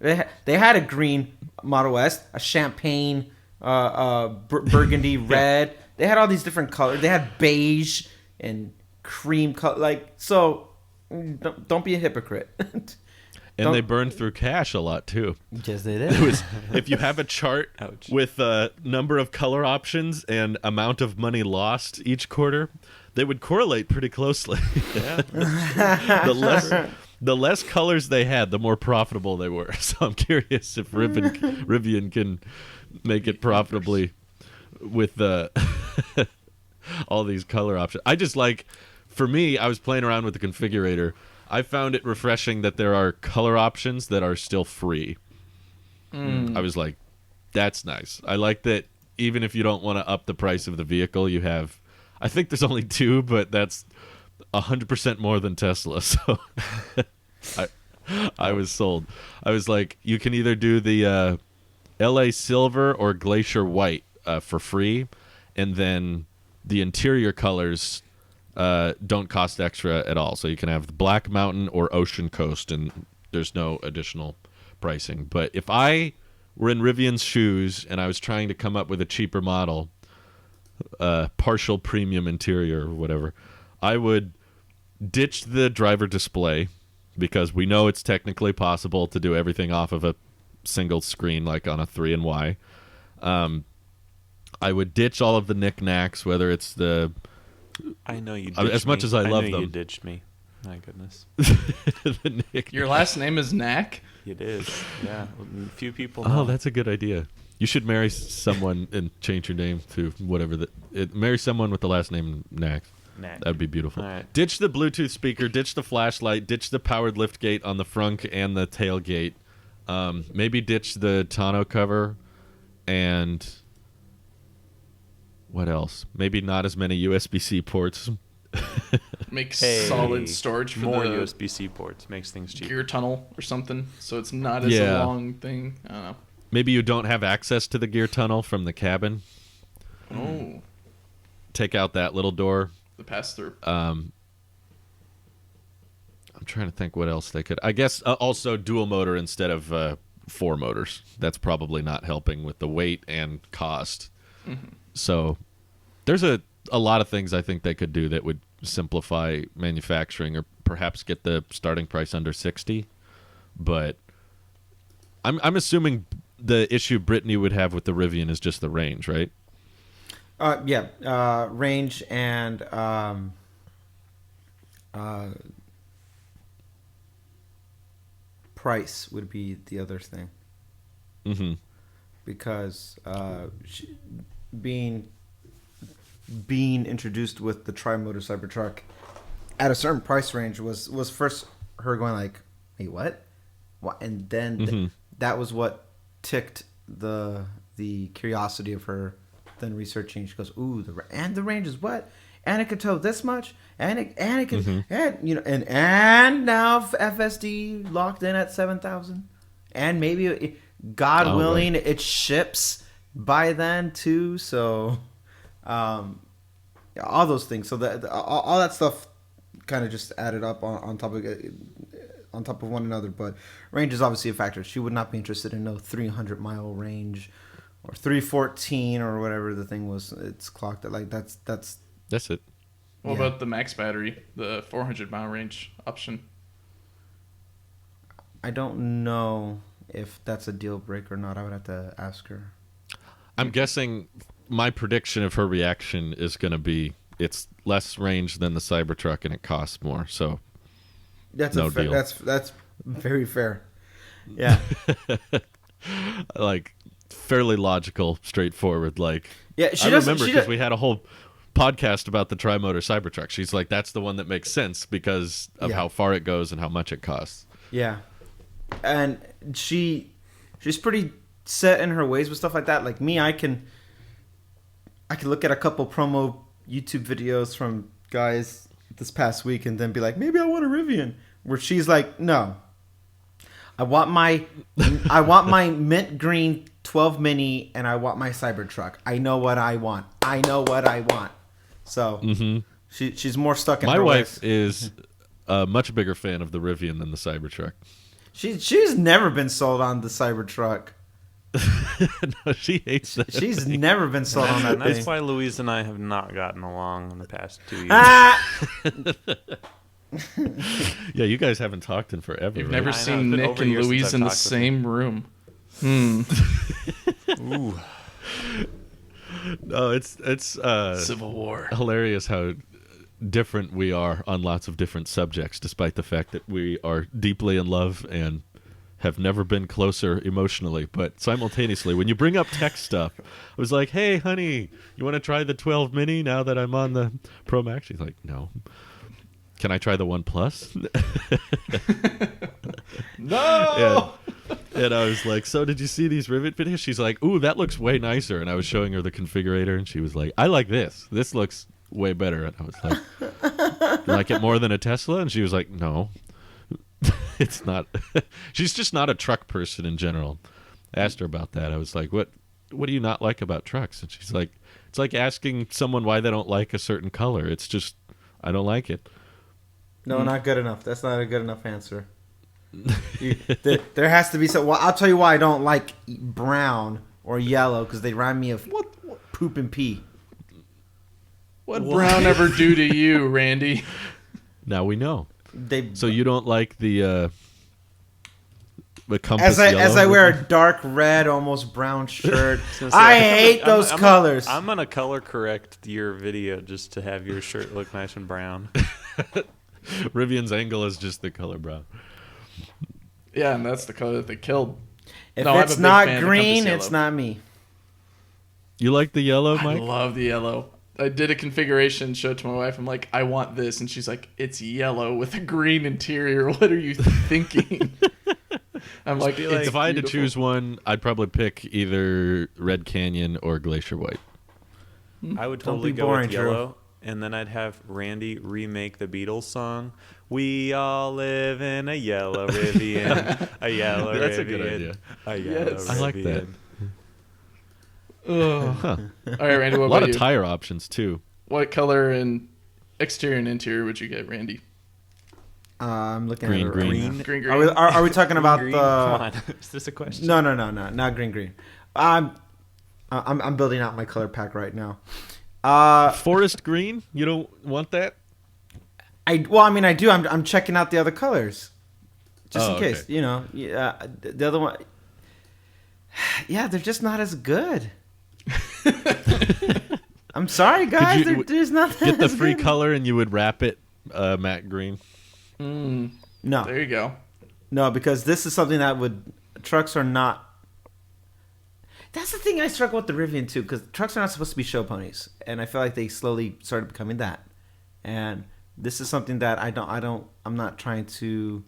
they had a green Model S, a champagne, burgundy red. They had all these different colors. They had beige and cream color. Like, so don't be a hypocrite. And they burned through cash a lot too. Yes, they did. It was if you have a chart Ouch. with number of color options and amount of money lost each quarter, they would correlate pretty closely. Yeah. The less colors they had, the more profitable they were. So I'm curious if Rivian can make it profitably with all these color options. I just for me, I was playing around with the configurator. I found it refreshing that there are color options that are still free. I was like, that's nice. I like that even if you don't want to up the price of the vehicle, you have, I think there's only 2, but that's 100% more than Tesla. So I was sold. I was like, you can either do the LA Silver or Glacier White for free, and then the interior colors don't cost extra at all. So you can have the Black Mountain or Ocean Coast, and there's no additional pricing. But if I were in Rivian's shoes and I was trying to come up with a cheaper model, partial premium interior or whatever, I would ditch the driver display because we know it's technically possible to do everything off of a single screen like on a 3 and Y. I would ditch all of the knickknacks, whether it's the... I know you ditched as much me. as I love know them. you ditched me. My goodness. the knick- Your last name is Knack? It is. Yeah. Few people Oh, know. that's a good idea. You should marry someone and change your name to whatever. Marry someone with the last name Knack. That'd be beautiful. All right. Ditch the Bluetooth speaker, ditch the flashlight, ditch the powered lift gate on the front and the tailgate. Maybe ditch the tonneau cover, and what else? Maybe not as many USB-C ports. Make Hey, solid storage for more the USB-C ports makes things cheaper. gear tunnel or something, so it's not as Yeah. a long thing. I don't know. Maybe you don't have access to the gear tunnel from the cabin. Oh, Take out that little door. the pass through. I'm trying to think what else they could. I guess also dual motor instead of 4 motors. That's probably not helping with the weight and cost. So there's a lot of things I think they could do that would simplify manufacturing, or perhaps get the starting price under 60. But I'm assuming the issue Brittany would have with the Rivian is just the range, right? Yeah, range and price would be the other thing. Mm-hmm. Because being introduced with the tri-motor Cybertruck at a certain price range was first her going like, hey, what? And then that was what ticked the curiosity of her then researching. She goes, ooh, the range is what? And it could tow this much, and it can, and now FSD locked in at 7,000, and maybe God willing, it ships by then too. So, all those things. So all that stuff kind of just added up on top of one another. But range is obviously a factor. She would not be interested in no 300-mile range or 314 or whatever the thing was. It's clocked at like that's it. What about the max battery, the 400-mile range option? I don't know if that's a deal breaker or not. I would have to ask her. I'm guessing my prediction of her reaction is going to be it's less range than the Cybertruck and it costs more. So that's no deal. That's very fair. Yeah. Like fairly logical, straightforward. Like yeah, I remember because we had a whole podcast about the tri-motor Cybertruck. She's like, that's the one that makes sense because of how far it goes and how much it costs. Yeah, and she's pretty set in her ways with stuff like that. Like me, I can look at a couple promo YouTube videos from guys this past week and then be like, maybe I want a Rivian. Where she's like, no, I want my mint green 12 Mini and I want my Cybertruck. I know what I want. So she's more stuck in my her wife ways. is a much bigger fan of the Rivian than the Cybertruck. She's never been sold on the Cybertruck. No, she hates that. She's never been sold on that And that's thing. why Louise and I have not gotten along in the past 2 years. Yeah, you guys haven't talked in forever. You've right? never I know, it's seen been Nick over a and year since Louise I've in the talked with same room. Ooh. No, it's Civil War. hilarious how different we are on lots of different subjects, despite the fact that we are deeply in love and have never been closer emotionally. But simultaneously, when you bring up tech stuff, I was like, hey, honey, you want to try the 12 mini now that I'm on the Pro Max? She's like, no. Can I try the One Plus? No! And I was like, so did you see these Rivet videos? She's like, ooh, that looks way nicer. And I was showing her the configurator, and she was like, I like this. This looks way better. And I was like, you like it more than a Tesla? And she was like, no. It's not. She's just not a truck person in general. I asked her about that. I was like, what do you not like about trucks? And she's like, it's like asking someone why they don't like a certain color. It's just, I don't like it. No, not good enough. That's not a good enough answer. There has to be some. Well, I'll tell you why I don't like brown or yellow, because they remind me of poop and pee. What brown ever do to you, Randy? Now we know. They So you don't like the compass yellow? as I wear a dark red, almost brown shirt. I hate those colors. I'm gonna color correct your video just to have your shirt look nice and brown. Rivian's angle is just the color brown. Yeah, and that's the color that they killed. If No, I'm a it's big not fan of green, compass it's yellow. not me. You like the yellow, I Mike? love the yellow. I did a configuration, showed it to my wife. I'm like, I want this. And she's like, it's yellow with a green interior. What are you thinking? I'm like, it's If I had to beautiful. choose one, I'd probably pick either Red Canyon or Glacier White. I would Don't totally be go boring, with Drew. yellow, and then I'd have Randy remake the Beatles song. We all live in a yellow Rivian, a yellow That's Rivian, a good idea. a yellow Yes. I like that. Rivian. Ugh. Huh. All right, Randy, what A lot about of you? tire options, too. What color and exterior and interior would you get, Randy? I'm looking Green, at it green. right now. Green, Are we talking about Green? the? Come on, is this a question? No, not green. I'm building out my color pack right now. Forest green? You don't want that? I do. I'm checking out the other colors, just in case. Okay. You know, the other one. Yeah, they're just not as good. I'm sorry, guys. you There's not that Get the as free good. color and you would wrap it matte green. No, There you go. no, because this is something that trucks are not. That's the thing I struggle with the Rivian too, because trucks are not supposed to be show ponies, and I feel like they slowly started becoming that. And this is something that I'm not trying to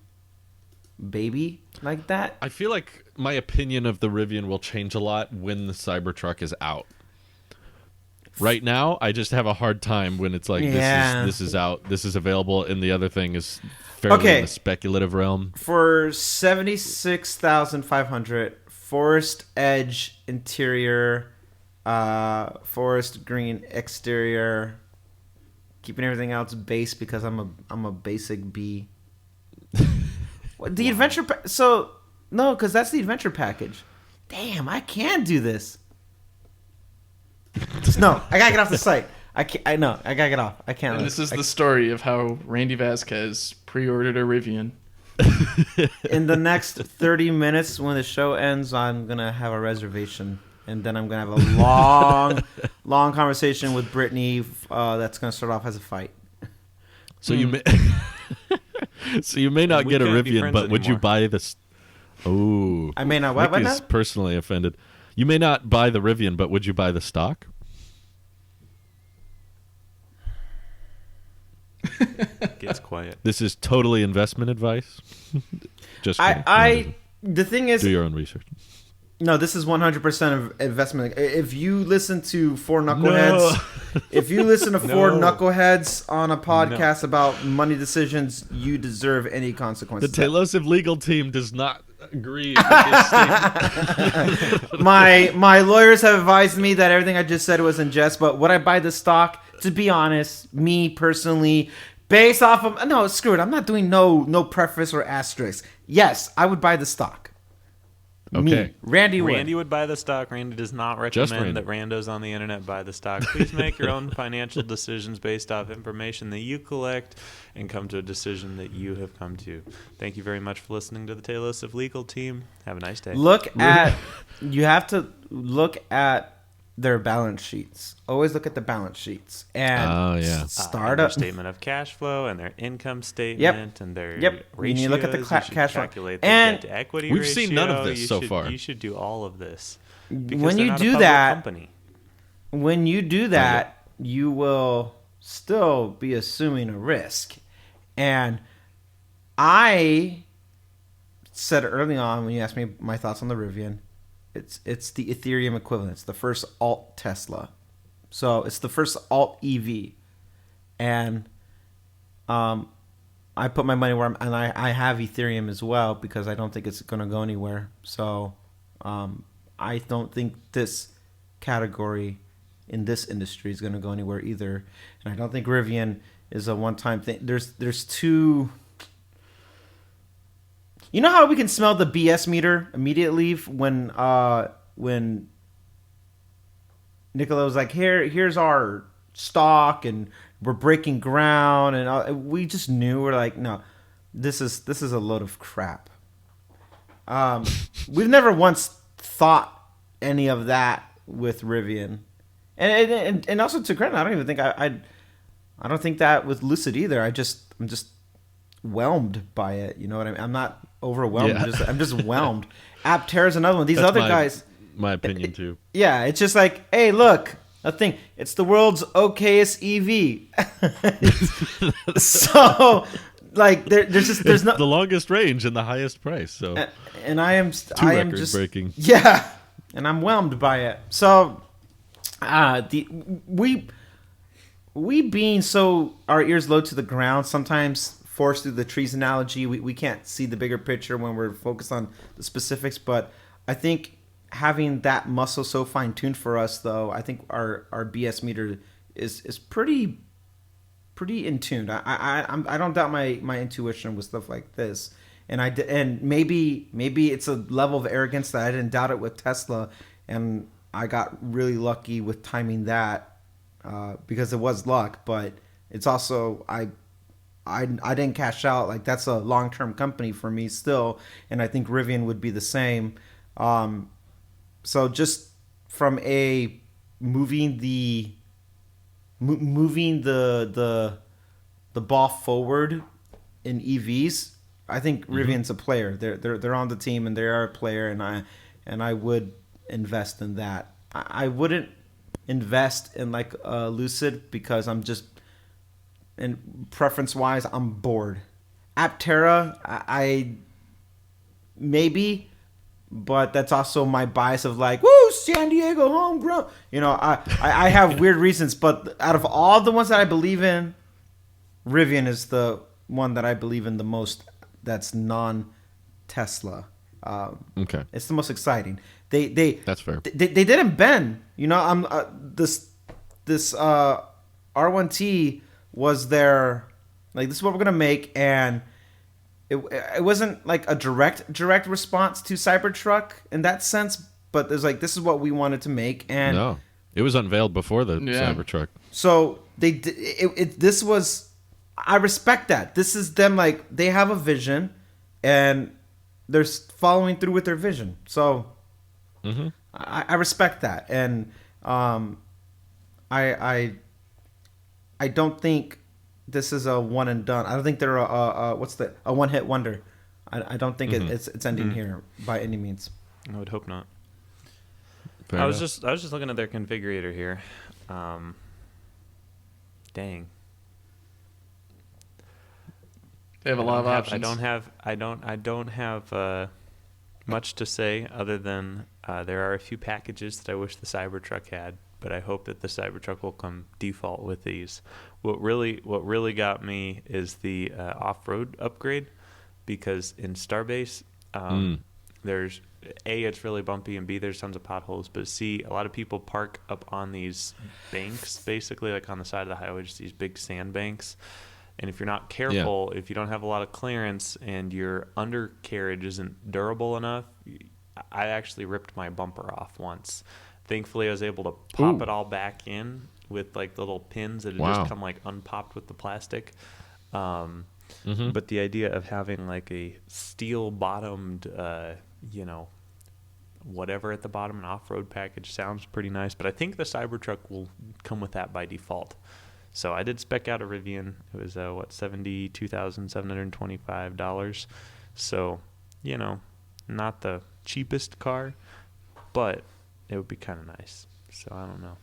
baby like that. I feel like my opinion of the Rivian will change a lot when the Cybertruck is out. Right now, I just have a hard time when it's like Yeah. this is out, this is available, and the other thing is fairly in the speculative realm. For 76,500, Forest Edge interior, forest green exterior, keeping everything else base because I'm a basic B. The adventure no, because that's the adventure package. Damn, I can do this. No, I gotta get off the site. I gotta get off. I can't. And this is the story of how Randy Vasquez pre-ordered a Rivian. In the next 30 minutes when the show ends, I'm going to have a reservation. And then I'm going to have a long conversation with Brittany that's going to start off as a fight. So you may so you may not And we get a can't be Rivian, friends but would you anymore. buy this? Oh, I may not. What Nick now? is personally offended. You may not buy the Rivian, but would you buy the stock? Gets quiet. This is totally investment advice. Just kidding. The thing is, do your own research. no, this is 100% of investment. If you listen to four knuckleheads, if you listen to four knuckleheads on a podcast about money decisions, you deserve any The consequences. Tailosive legal team does not agree with this statement. My lawyers have advised me that everything I just said was in jest, but would I buy the stock? To be honest, me personally, based off of no, screw it. I'm not doing no preface or asterisk. Yes, I would buy the stock. Okay. Randy would. Randy would buy the stock. Randy does not Just recommend Randy. that randos on the internet buy the stock. Please make your own financial decisions based off information that you collect and come to a decision that you have come to. Thank you very much for listening to the Taylor of Legal team. Have a nice day. You have to look at their balance sheets. Always look at the balance sheets and start and their up statement of cash flow and their income statement and their When you look at the ratios. cash flow, Calculate the and debt to equity we've ratio. seen none of this You so should- far. You should do all of this. Because when they're you not a do public that, company. when you do that, you will still be assuming a risk. And I said early on when you asked me my thoughts on the Rivian, it's the Ethereum equivalent. It's the first alt Tesla. So it's the first alt EV. And I put my money where I have Ethereum as well because I don't think it's going to go anywhere. So I don't think this category in this industry is going to go anywhere either. And I don't think Rivian is a one-time thing. There's two... You know how we can smell the BS meter immediately when Nicola was like, here's our stock and we're breaking ground, and we just knew. We're like, no, this is a load of crap. We've never once thought any of that with Rivian, and also to credit, I don't even think I don't think that with Lucid either. I'm just whelmed by it. You know what I mean? I'm not overwhelmed. Yeah. I'm just whelmed. Aptera is another one. These other guys. My opinion too. Yeah, it's just like, hey, look, a thing. It's the world's okayest EV. So, like, there's no the longest range and the highest price. So, and I am record breaking. Yeah, and I'm whelmed by it. So, we being so our ears low to the ground, sometimes forced through the trees analogy, we can't see the bigger picture when we're focused on the specifics. But I think having that muscle so fine tuned for us, though, I think our BS meter is pretty in tune. I don't doubt my intuition with stuff like this, and maybe it's a level of arrogance that I didn't doubt it with Tesla, and I got really lucky with timing that because it was luck, but it's also I didn't cash out. Like, that's a long-term company for me still, and I think Rivian would be the same. So just from a moving the ball forward in EVs, I think Rivian's a player. They're on the team and they are a player, and I would invest in that. I wouldn't invest in like Lucid because I'm just, and preference wise, I'm bored. Aptera, I maybe. But that's also my bias of like, woo, San Diego homegrown. You know, I have weird reasons, but out of all the ones that I believe in, Rivian is the one that I believe in the most. That's non-Tesla. Okay, it's the most exciting. That's fair. They didn't bend. You know, I'm this R1T was their, like, this is what we're gonna make, and it wasn't like a direct response to Cybertruck in that sense, but there's like, this is what we wanted to make, and no, it was unveiled before the Cybertruck. So this was, I respect that. This is them, like, they have a vision and they're following through with their vision. So I respect that, and I don't think this is a one and done. I don't think they're a one hit wonder. I don't think it's ending here by any means. I would hope not. Fair I was enough. just looking at their configurator here. Dang. They have a lot of options. I don't have much to say other than there are a few packages that I wish the Cybertruck had, but I hope that the Cybertruck will come default with these. What really got me is the off-road upgrade, because in Starbase, there's A, it's really bumpy, and B, there's tons of potholes, but C, a lot of people park up on these banks, basically like on the side of the highway, just these big sand banks. And if you're not careful, if you don't have a lot of clearance and your undercarriage isn't durable enough, I actually ripped my bumper off once. Thankfully, I was able to pop Ooh. it all back in with like little pins that had Wow. just come like unpopped with the plastic. Mm-hmm. But the idea of having like a steel bottomed, whatever at the bottom, an off-road package sounds pretty nice. But I think the Cybertruck will come with that by default. So I did spec out a Rivian. It was $72,725. So, not the cheapest car, but it would be kind of nice. So I don't know.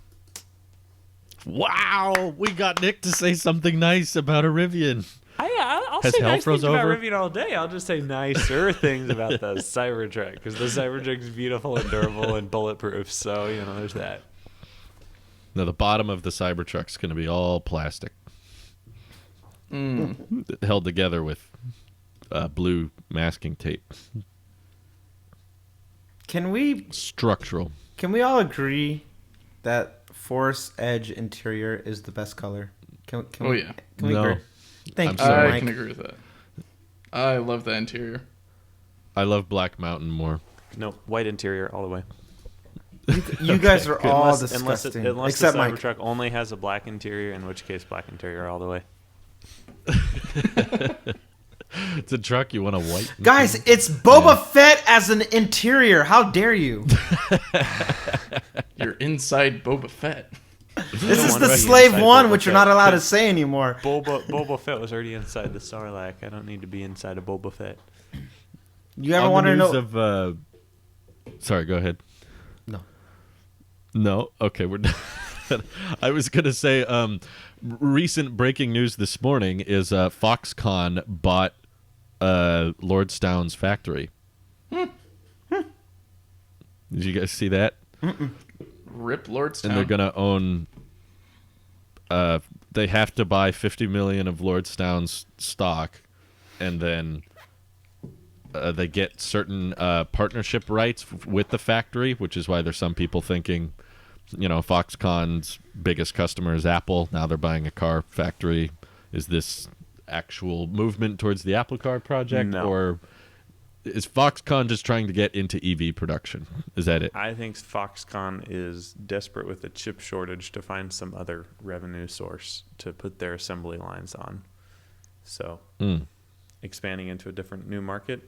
Wow, we got Nick to say something nice about a Rivian. I'll Has say hell nice things froze about over? Rivian all day. I'll just say nicer things about the Cybertruck because the Cybertruck's beautiful and durable and bulletproof. So there's that. No, the bottom of the Cybertruck's going to be all plastic, held together with blue masking tape. Can we Structural. all agree that Force Edge interior is the best color? Can Oh, we, yeah. Can we No. agree? Thank I'm you, sorry. I Mike. can agree with that. I love the interior. I love Black Mountain more. No, white interior all the way. You guys are all Unless disgusting. unless except the Mike. Cybertruck only has a black interior, in which case black interior all the way. It's a truck, you want a white? Guys, it's Boba Fett as an interior. How dare you? You're inside Boba Fett. This is wanna the be Slave inside One, Boba which you're Fett. not allowed to say anymore. Boba Fett was already inside the Sarlacc. I don't need to be inside of Boba Fett. You ever On want the to news know? of, sorry, go ahead. No. No? Okay, we're done. I was going to say, recent breaking news this morning is Foxconn bought Lordstown's factory. Did you guys see that? Rip Lordstown. And they're going to own... they have to buy 50 million of Lordstown's stock, and then they get certain partnership rights with the factory, which is why there's some people thinking, Foxconn's biggest customer is Apple. Now they're buying a car factory. Is this actual movement towards the Apple Car project, No. or is Foxconn just trying to get into EV production? Is that it? I think Foxconn is desperate with a chip shortage to find some other revenue source to put their assembly lines on. So expanding into a different new market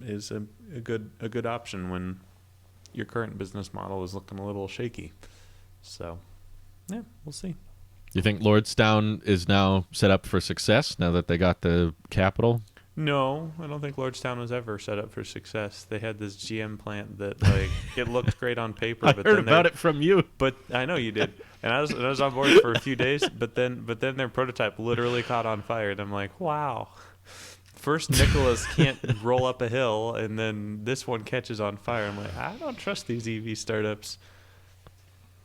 is a good option when your current business model is looking a little shaky. So, yeah, we'll see. You think Lordstown is now set up for success now that they got the capital? No, I don't think Lordstown was ever set up for success. They had this GM plant that, like, it looked great on paper. I but heard then about it from you. But I know you did, and I was on board for a few days. But then their prototype literally caught on fire, and I'm like, wow. First Nicholas can't roll up a hill, and then this one catches on fire. I'm like, I don't trust these EV startups.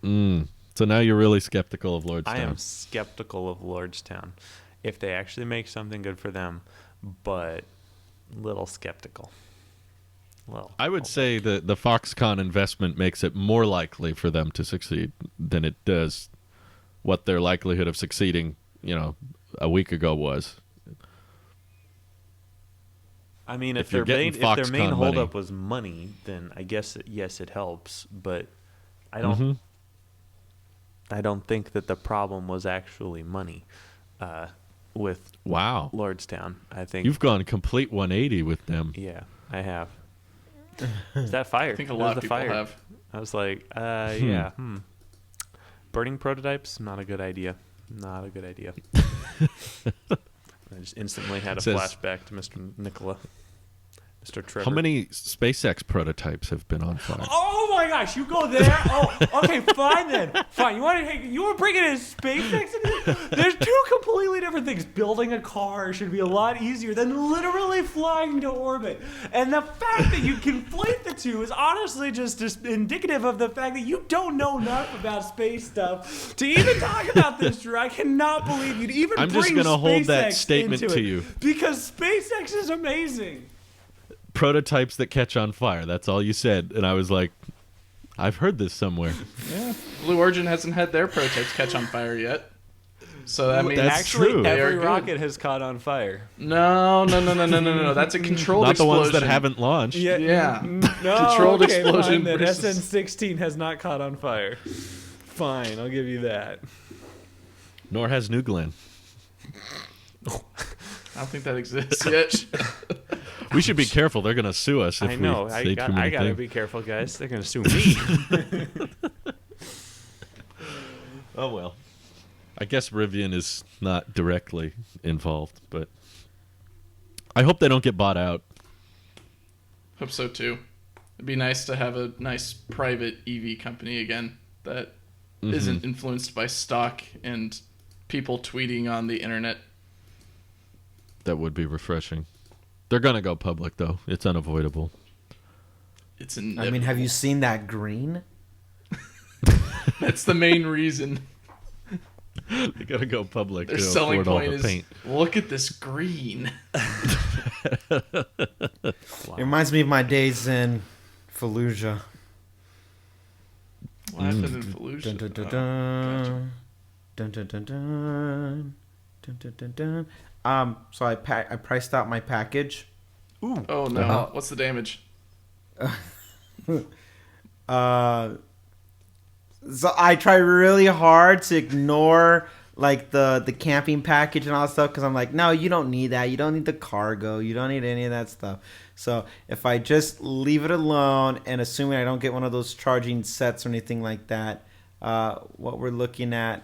So now you're really skeptical of Lordstown. I am skeptical of Lordstown. If they actually make something good for them, but little skeptical. Well, I would say that the Foxconn investment makes it more likely for them to succeed than it does what their likelihood of succeeding, a week ago was. I mean, if if their you're getting main Foxconn holdup money. was money, then I guess yes, it helps. But I don't. I don't think that the problem was actually money with Wow. Lordstown. I think You've gone complete 180 with them. Yeah, I have. Is that fire? I think a It lot was of the people fire. have. I was like, yeah. Burning prototypes, not a good idea. Not a good idea. I just instantly had a Says- flashback to Mr. Nicola. Mr. Trevor. How many SpaceX prototypes have been on fire? Oh my gosh, you go there? Oh, okay, fine then. Fine. You want to bring it in SpaceX? There's two completely different things. Building a car should be a lot easier than literally flying to orbit. And the fact that you conflate the two is honestly just indicative of the fact that you don't know enough about space stuff to even talk about this, Drew. I cannot believe you'd even I'm bring just gonna hold that SpaceX statement into to it, you. because SpaceX is amazing. Prototypes that catch on fire. That's all you said. And I was like, I've heard this somewhere. Yeah. Blue Origin hasn't had their prototypes catch on fire yet. So that means That's Actually, true. They are every good. rocket has caught on fire. No. That's a controlled Not the explosion. ones that haven't launched. Yeah. No, Controlled okay, explosion fine, then versus- SN16 has not caught on fire. Fine, I'll give you that. Nor has New Glenn. I don't think that exists yet. We should be careful. They're going to sue us if I know. we say too I many gotta things. be careful, guys. They're gonna sue me. Oh, well. I guess Rivian is not directly involved, but I hope they don't get bought out. Hope so too. It'd be nice to have a nice private EV company again that isn't influenced by stock and people tweeting on the internet. That would be refreshing. They're going to go public, though. It's unavoidable. It's I mean, inevitable. have you seen that green? That's the main reason. They got to go public Their to selling afford all point the is, paint. look at this green. It reminds me of my days in Fallujah. What happened in Fallujah? Dun, dun, dun, Oh, dun. Dun, dun, dun, dun. Dun, dun, dun, dun. So I priced out my package. gotcha. Oh no! Uh-huh. What's the damage? So I try really hard to ignore like the camping package and all that stuff because I'm like, no, you don't need that. You don't need the cargo. You don't need any of that stuff. So if I just leave it alone and assuming I don't get one of those charging sets or anything like that, what we're looking at.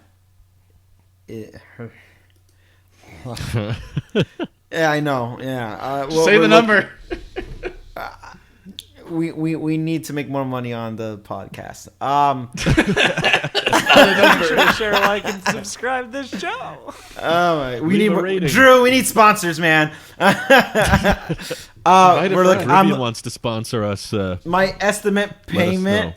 Yeah, I know. Yeah. What Say we're the number. We need to make more money on the podcast. Sure to share, like, and subscribe this show. We Leave need a more, rating. Drew. We need sponsors, man. Invite a We're looking. friend. Rivian wants to sponsor us. My estimate payment.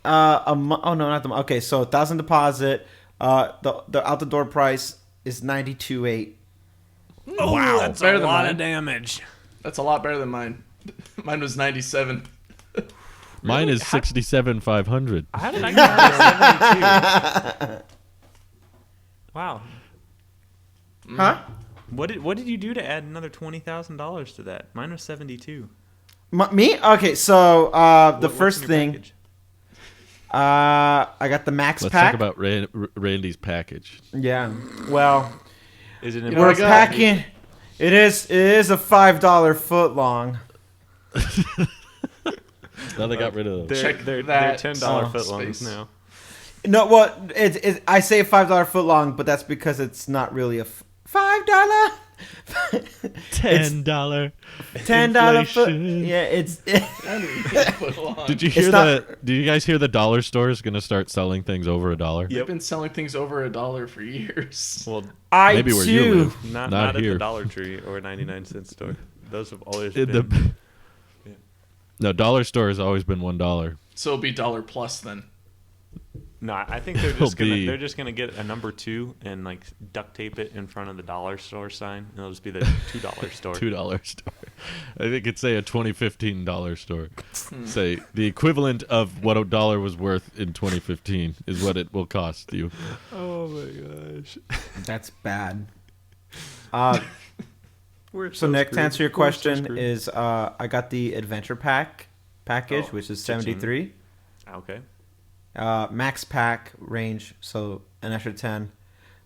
know. Oh no, not the. Okay, so 1,000 deposit. The out the door price is 92.8. Oh, wow, that's better a than lot mine. of damage. That's a lot better than mine. Mine was 97. Mine is 67,500. How did I get out of 72? Wow. Huh? What did you do to add another $20,000 to that? Mine was 72. Me? Okay, so the What's first in your thing. package? I got the max Let's pack. talk about Randy's package. Yeah. Well, Is it in You know, we're I got- packing. It is a $5 foot long. Now they got rid of those. Check they're that $10 space. footlongs now. No, well, I say $5 foot long, but that's because it's not really a $5. $10. $10 foot. Inflation. Yeah, it's. Did you It's hear not- Did you guys hear the dollar store is going to start selling things over $1? They've been selling things over $1 for years. Well, I Maybe where too. you live. not Not at here. the Dollar Tree or 99-cent store. Those have always In been. the- No, dollar store has always been $1. So it'll be dollar plus then. No, I think they're It'll just gonna be- they're just gonna get a number 2 and like duct tape it in front of the dollar store sign. And it'll just be the $2 store. $2 store. I think it's say a 2015 dollar store. Say the equivalent of what $1 was worth in 2015 is what it will cost you. Oh my gosh. That's bad. We're So Nick, to screwed. answer your We're so question, screwed. is I got the adventure package, Oh, which is 15. 73. Okay. Max pack range, so an extra 10.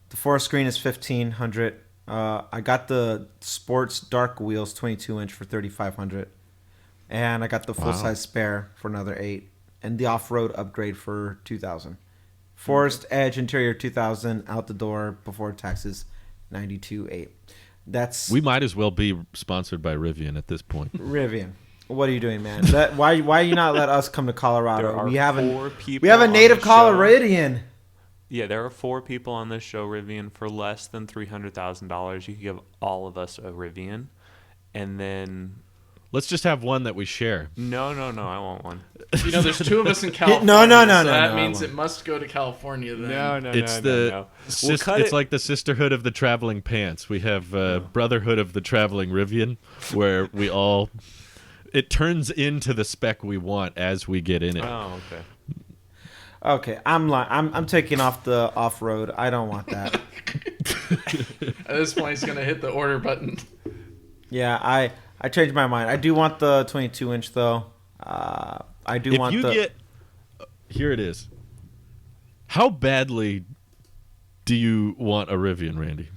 The forest screen is 1,500. I got the sports dark wheels 22-inch for 3,500, and I got the full size spare for another 8, and the off road upgrade for 2,000. Forest Edge interior 2,000, out the door before taxes 92.8. That's We might as well be sponsored by Rivian at this point. Rivian. What are you doing, man? Why you not let us come to There Colorado? are We have 4 people. we have a on native the show. Coloradonian. Yeah, there are 4 people on this show, Rivian, for less than $300,000. You could give all of us a Rivian, and then Let's just have one that we share. no, I want one. You know, there's 2 of us in California. No, so no, that no, means I it must go to California then. No, It's We'll cut it's it. like the sisterhood of the traveling pants. We have brotherhood of the traveling Rivian, where we all. It turns into the spec we want as we get in it. Oh, okay. Okay, I'm taking off the off road. I don't want that. At this point, he's gonna hit the order button. Yeah, I changed my mind. I do want the 22-inch though. I do If want you the. get, here it is. How badly do you want a Rivian, Randy?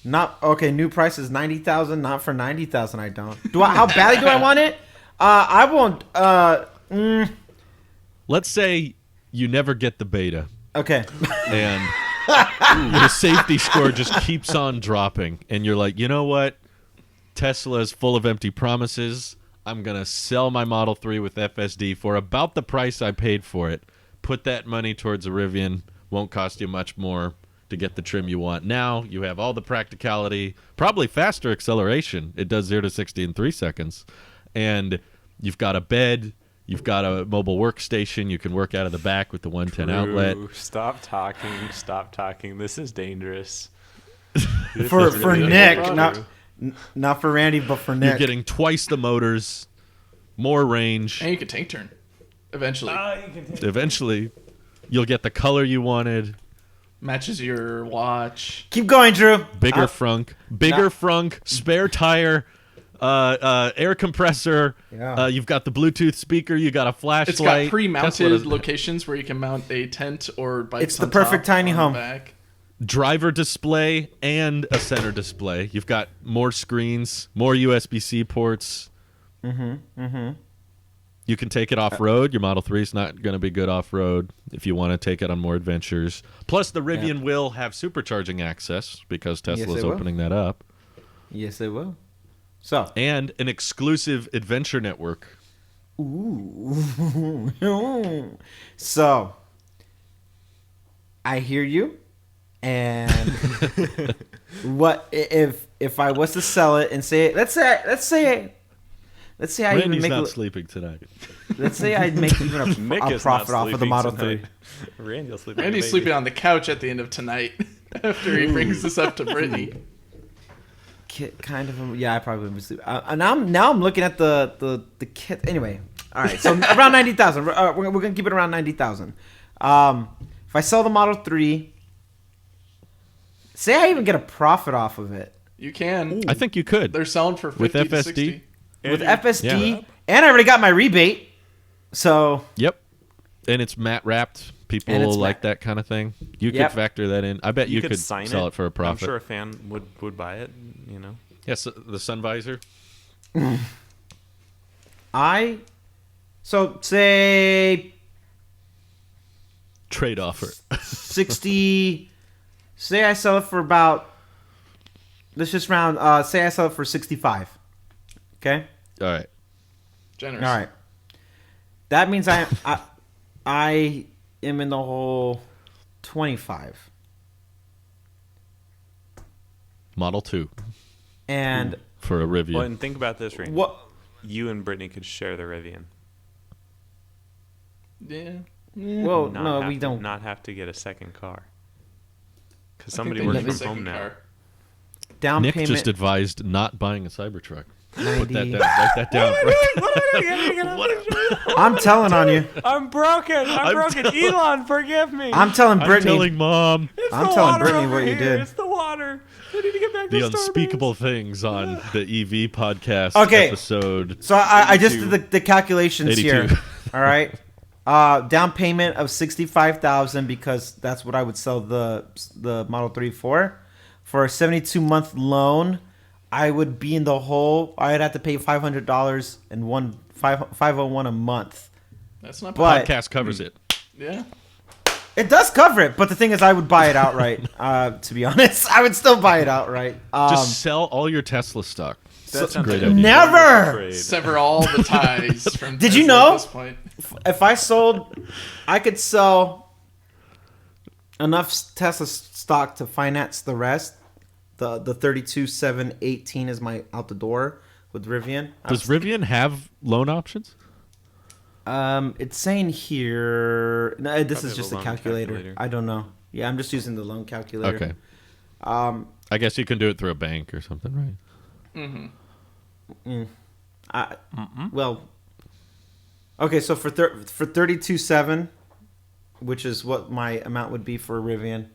Not okay. New price is 90,000. Not for 90,000. I don't. How badly do I want it? I won't. Let's say you never get the beta, Okay. and your safety score just keeps on dropping, and you're like, you know what? Tesla is full of empty promises. I'm gonna sell my Model 3 with FSD for about the price I paid for it. Put that money towards a Rivian. Won't cost you much more to get the trim you want. Now you have all the practicality, probably faster acceleration. It does 0 to 60 in 3 seconds, and you've got a bed. You've got a mobile workstation. You can work out of the back with the 110 outlet. Stop talking. Stop talking. This is dangerous. for really Nick, true. not for Randy, but for You're Nick. getting twice the motors, more range. And you can tank turn. Eventually. Eventually, you'll get the color you wanted. Matches your watch. Keep going, Drew. Bigger frunk, spare tire, air compressor. Yeah. You've got the Bluetooth speaker. You got a flashlight. It's got pre-mounted Tesla- locations where you can mount a tent or bikes. It's the on perfect top, tiny on home. the back. driver display and a center display. You've got more screens, more USB-C ports. You can take it off-road. Your Model 3 is not going to be good off-road if you want to take it on more adventures. Plus, the Rivian will have supercharging access because Tesla's it will. opening that up. Yes, it will. So. And an exclusive adventure network. Ooh. So. I hear you. And what if I was to sell it and say, let's say I Randy's even make not sleeping tonight. let's say I make even a Mick is profit not off of the sleeping Model tonight. 3. Randy's sleeping. Randy's sleeping on the couch at the end of tonight after he brings this up to Brittany. Kind of, yeah. I probably would sleep. Now I'm looking at the kit. Anyway, all right. So around 90,000. We're gonna keep it around 90,000. If I sell the Model 3, say I even get a profit off of it You can. I think you could. They're selling for 50 With to FSD? 60. with FSD, Yeah. and I already got my rebate. So Yep. And it's matte wrapped. People And it's like matte. that kind of thing. You Yep. could factor that in. I bet you could sign sell it for a profit. I'm sure a fan would buy it. You know. Yes, the sun visor. so say Trade offer. 60. Say I sell it for about. Let's just round. Say I sell it for 65. Okay. All right. Generous. All right. That means I am in the hole 25. Model 2 And for a Rivian. Well, and think about this, Randy. what? You and Brittany could share the Rivian. Yeah. Well, Not no, have we to- don't. Not have to get a second car. Because I think somebody they works need a from second home now. car. Down Nick payment. just advised not buying a Cybertruck. Put that 90. down. Write that down. I'm telling on you. I'm broken. I'm broken. Elon, forgive me. I'm telling I'm Brittany. telling Mom I'm telling Brittany what you did. It's the water. I need to get back the to Starbucks. unspeakable things on the EV podcast Okay. episode. So I just did the calculations 82. here. All right. Down payment of 65,000 because that's what I would sell the Model 3 for. For a 72-month loan, I would be in the hole. I'd have to pay $500 and $501 a month. That's not But- bad. Podcast covers it. Yeah. It does cover it, but the thing is, I would buy it outright. To be honest, I would still buy it outright. Just sell all your Tesla stock. That sounds great like a idea. Never! trade. Sever all the ties from Did you Tesla know? At this point. If I sold, I could sell enough Tesla stock to finance the rest. The 32,718 is my out the door with Rivian. Does Rivian have loan options? It's saying here. No, this Probably is just the a loan calculator. calculator. I don't know. Yeah, I'm just using the loan calculator. Okay. Um. I guess you can do it through a bank or something, right? Well. Okay, so for 32,700, which is what my amount would be for a Rivian.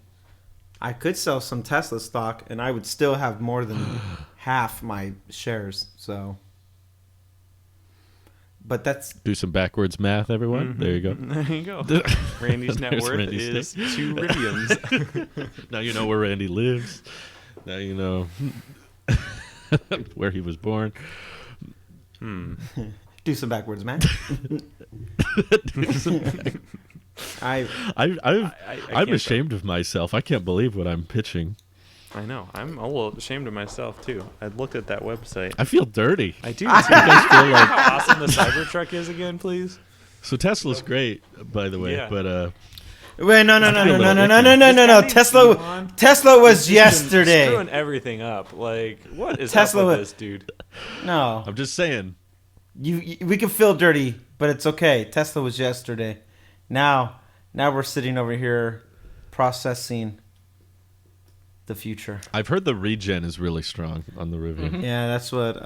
I could sell some Tesla stock, and I would still have more than half my shares. So, but that's Do some backwards math, everyone. There you go. There you go. Randy's net There's worth Randy's is 2 Rivians. Now you know where Randy lives. Now you know where he was born. do some backwards math. I'm can't ashamed of myself. I can't believe what I'm pitching. I know. I'm a little ashamed of myself, too. I looked at that website. I feel dirty. I do. You guys feel like How awesome the Cybertruck is again, please? so Tesla's great, by the way, Yeah. but Wait, no. This guy named Elon Tesla was Screwing yesterday. everything up. Like, what is Tesla up with was- this dude? No, I'm just saying. we can feel dirty, but it's okay. Tesla was yesterday. Now we're sitting over here processing the future. I've heard the regen is really strong on the Rivian. Yeah, that's what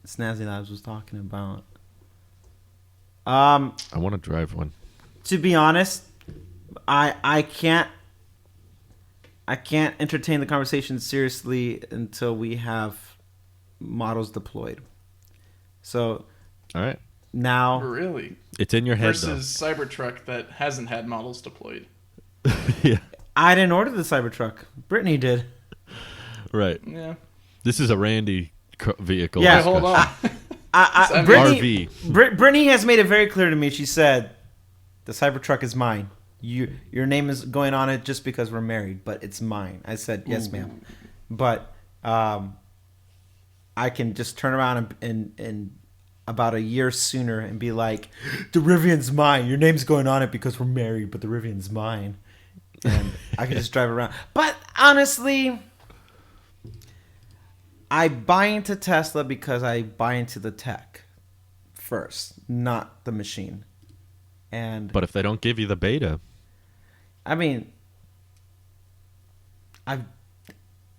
Snazzy Labs was talking about. Um, I want to drive one. to be honest, I can't entertain the conversation seriously until we have models deployed. So All right. now, Really? It's in your head, Versus Cybertruck that hasn't had models deployed. though. Yeah. I didn't order the Cybertruck. Brittany did. Right. Yeah. This is a Randy vehicle. Yeah, Wait, hold discussion. on. Brittany, RV. Brittany has made it very clear to me. She said, "The Cybertruck is mine. Your name is going on it just because we're married, but it's mine." I said, "Yes, ma'am." But I can just turn around and about a year sooner and be like, "The Rivian's mine. Your name's going on it because we're married, but the Rivian's mine." And I can just drive around. But honestly, I buy into Tesla because I buy into the tech first, not the machine. And But if they don't give you the beta, I mean,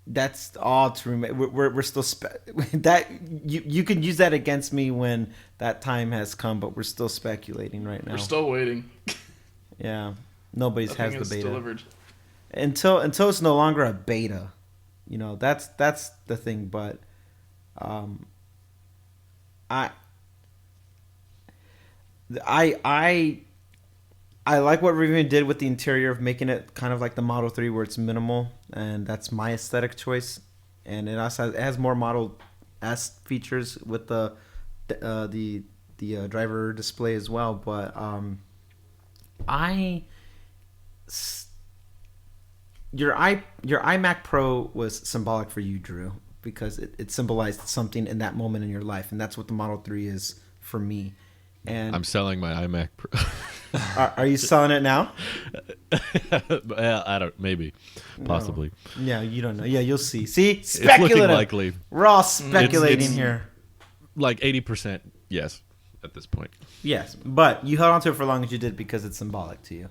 that's all to remember. We're still that you can use that against me when that time has come, but we're still speculating right now. We're still waiting. Yeah, nobody's has Nothing the is beta delivered. until it's no longer a beta. You know, that's the thing. But I like what Rivian did with the interior of making it kind of like the Model 3 where it's minimal, and that's my aesthetic choice. And it also has more Model S features with the driver display as well. But your iMac Pro was symbolic for you, Drew, because it symbolized something in that moment in your life, and that's what the Model 3 is for me. And I'm selling my iMac Pro. are you selling it now? Well, I don't. Maybe, possibly. Yeah, you don't know. Yeah, you'll see. See, It's looking speculative. likely. We're all speculating It's- here. Like 80%, yes, at this point. Yes, but you held on to it for as long as you did because it's symbolic to you.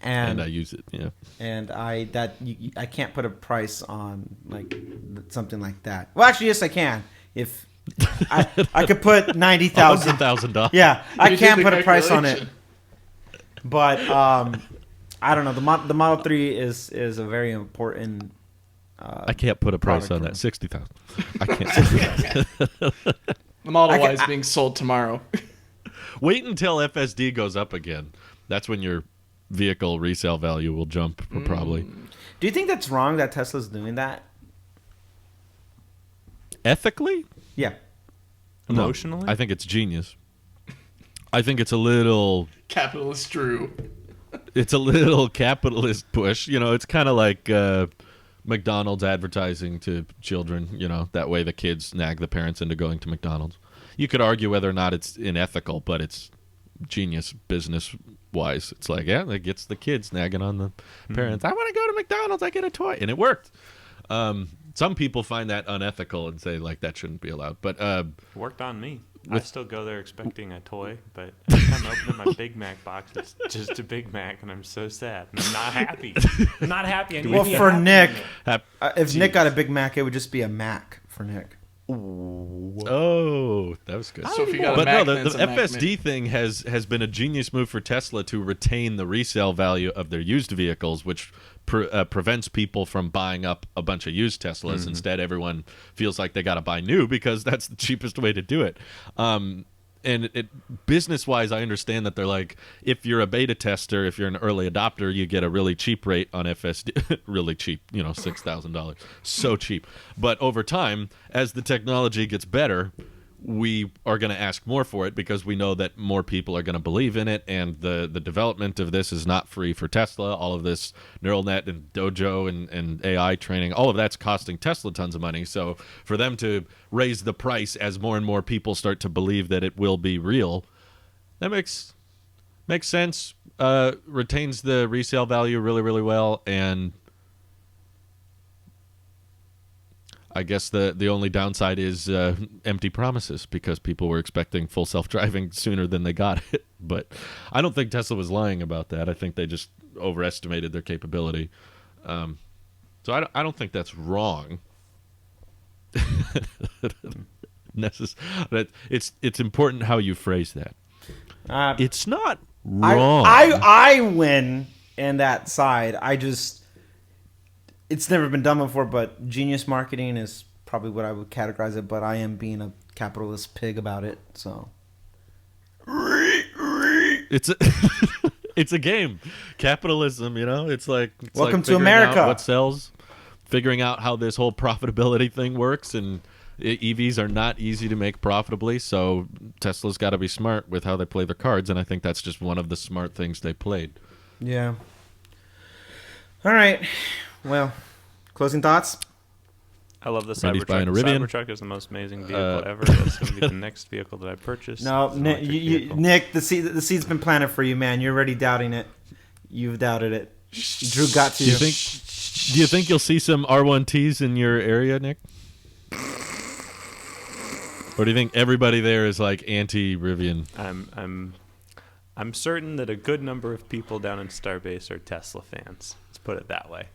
And I use it. Yeah. And I can't put a price on like something like that. Well, actually, yes, I can. If I could put $90,000. $100,000. Yeah, I You can't did put the a price on it. calculation. But I don't know. The Model 3 is a very important. I can't put a price on that. Product 60,000. I can't. The Model I Y can- is being sold tomorrow. Wait until FSD goes up again. That's when your vehicle resale value will jump, probably. Do you think that's wrong that Tesla's doing that? Ethically? Yeah. No. Emotionally? I think it's genius. I think it's a little Capitalist Drew. capitalist push. You know, it's kind of like McDonald's advertising to children. You know, that way the kids nag the parents into going to McDonald's. You could argue whether or not it's unethical, but it's genius business wise. It's like, yeah, that gets the kids nagging on the parents. I want to go to McDonald's. I get a toy, and it worked. Some people find that unethical and say like that shouldn't be allowed. But Worked on me. I still go there expecting a toy, but every time I open my Big Mac box, it's just a Big Mac, and I'm so sad. And I'm not happy. I'm not happy. I need Well, to be for happy. Nick, hap- if Nick got a Big Mac, it would just be a Mac for Nick. Oh, that was good. So if you got a But Mac, no, then the it's a Mac FSD Mini. thing has been a genius move for Tesla to retain the resale value of their used vehicles, which prevents people from buying up a bunch of used Teslas. Instead, everyone feels like they got to buy new because that's the cheapest way to do it. And business-wise, I understand that they're like, if you're a beta tester, if you're an early adopter, you get a really cheap rate on FSD. Really cheap, $6,000. So cheap. But over time, as the technology gets better, we are going to ask more for it because we know that more people are going to believe in it, and the development of this is not free for Tesla. All of this neural net and dojo and AI training, all of that's costing Tesla tons of money. So for them to raise the price as more and more people start to believe that it will be real, that makes sense. Retains the resale value really, really well, and I guess the only downside is empty promises because people were expecting full self-driving sooner than they got it. But I don't think Tesla was lying about that. I think they just overestimated their capability. So I don't think that's wrong. It's important how you phrase that. It's not wrong. I win in that side. It's never been done before, but genius marketing is probably what I would categorize it. But I am being a capitalist pig about it. So it's a it's a game. Capitalism, it's like Welcome to figuring America. out what sells, figuring out how this whole profitability thing works, and EVs are not easy to make profitably. So Tesla's got to be smart with how they play their cards, and I think that's just one of the smart things they played. yeah. All right. Well, closing thoughts. I love the Randy's Cybertruck. buying a The Rivian. Cybertruck is the most amazing vehicle ever. That's going to be the next vehicle that I purchase. No, It's an Nick, electric vehicle. Nick, the seed's been planted for you, man. You're already doubting it. You've doubted it. Drew got to Do you. you think you'll see some R1Ts in your area, Nick? Or do you think everybody there is like anti-Rivian? I'm certain that a good number of people down in Starbase are Tesla fans. Let's put it that way.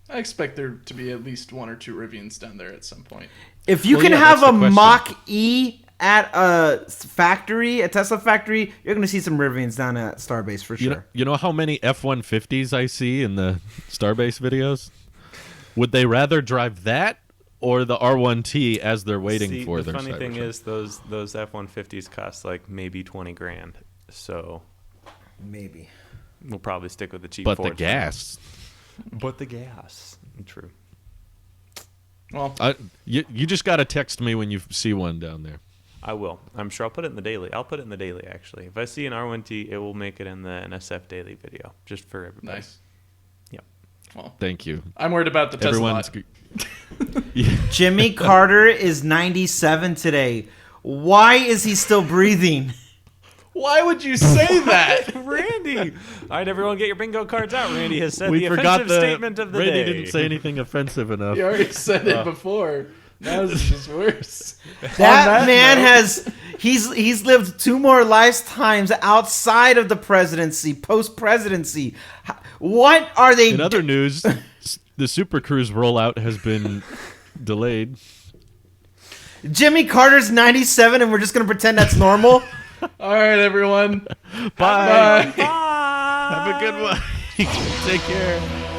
I expect there to be at least one or two Rivians down there at some point. If you Well, can yeah, have that's a the question. Mach-E at a factory, a Tesla factory, you're going to see some Rivians down at Starbase for sure. You know how many F-150s I see in the Starbase videos? Would they rather drive that or the R1T as they're waiting See, for the their funny thing Cybertruck? is those F-150s cost like maybe $20,000. So Maybe. we'll probably stick with the cheap But Ford the gas. But the gas. True. Well, You just got to text me when you see one down there. I will. I'm sure I'll put it in the daily. I'll put it in the daily, actually. If I see an R1T, it will make it in the NSF daily video, just for everybody. nice. Yep. Well, Thank you. I'm worried about the Tesla. Everyone's. Yeah. Jimmy Carter is 97 today. Why is he still breathing? Why would you say that? Randy! All right, everyone, get your bingo cards out. Randy has said We the forgot offensive statement of the Randy day. didn't say anything offensive enough. You already said it before. Now this is just worse. That man note- he's lived 2 more lifetimes outside of the presidency, post-presidency. What are they In other news, the Super Cruise rollout has been delayed. Jimmy Carter's 97 and we're just going to pretend that's normal? All right, everyone. Bye. Bye. Have a good one. Take care.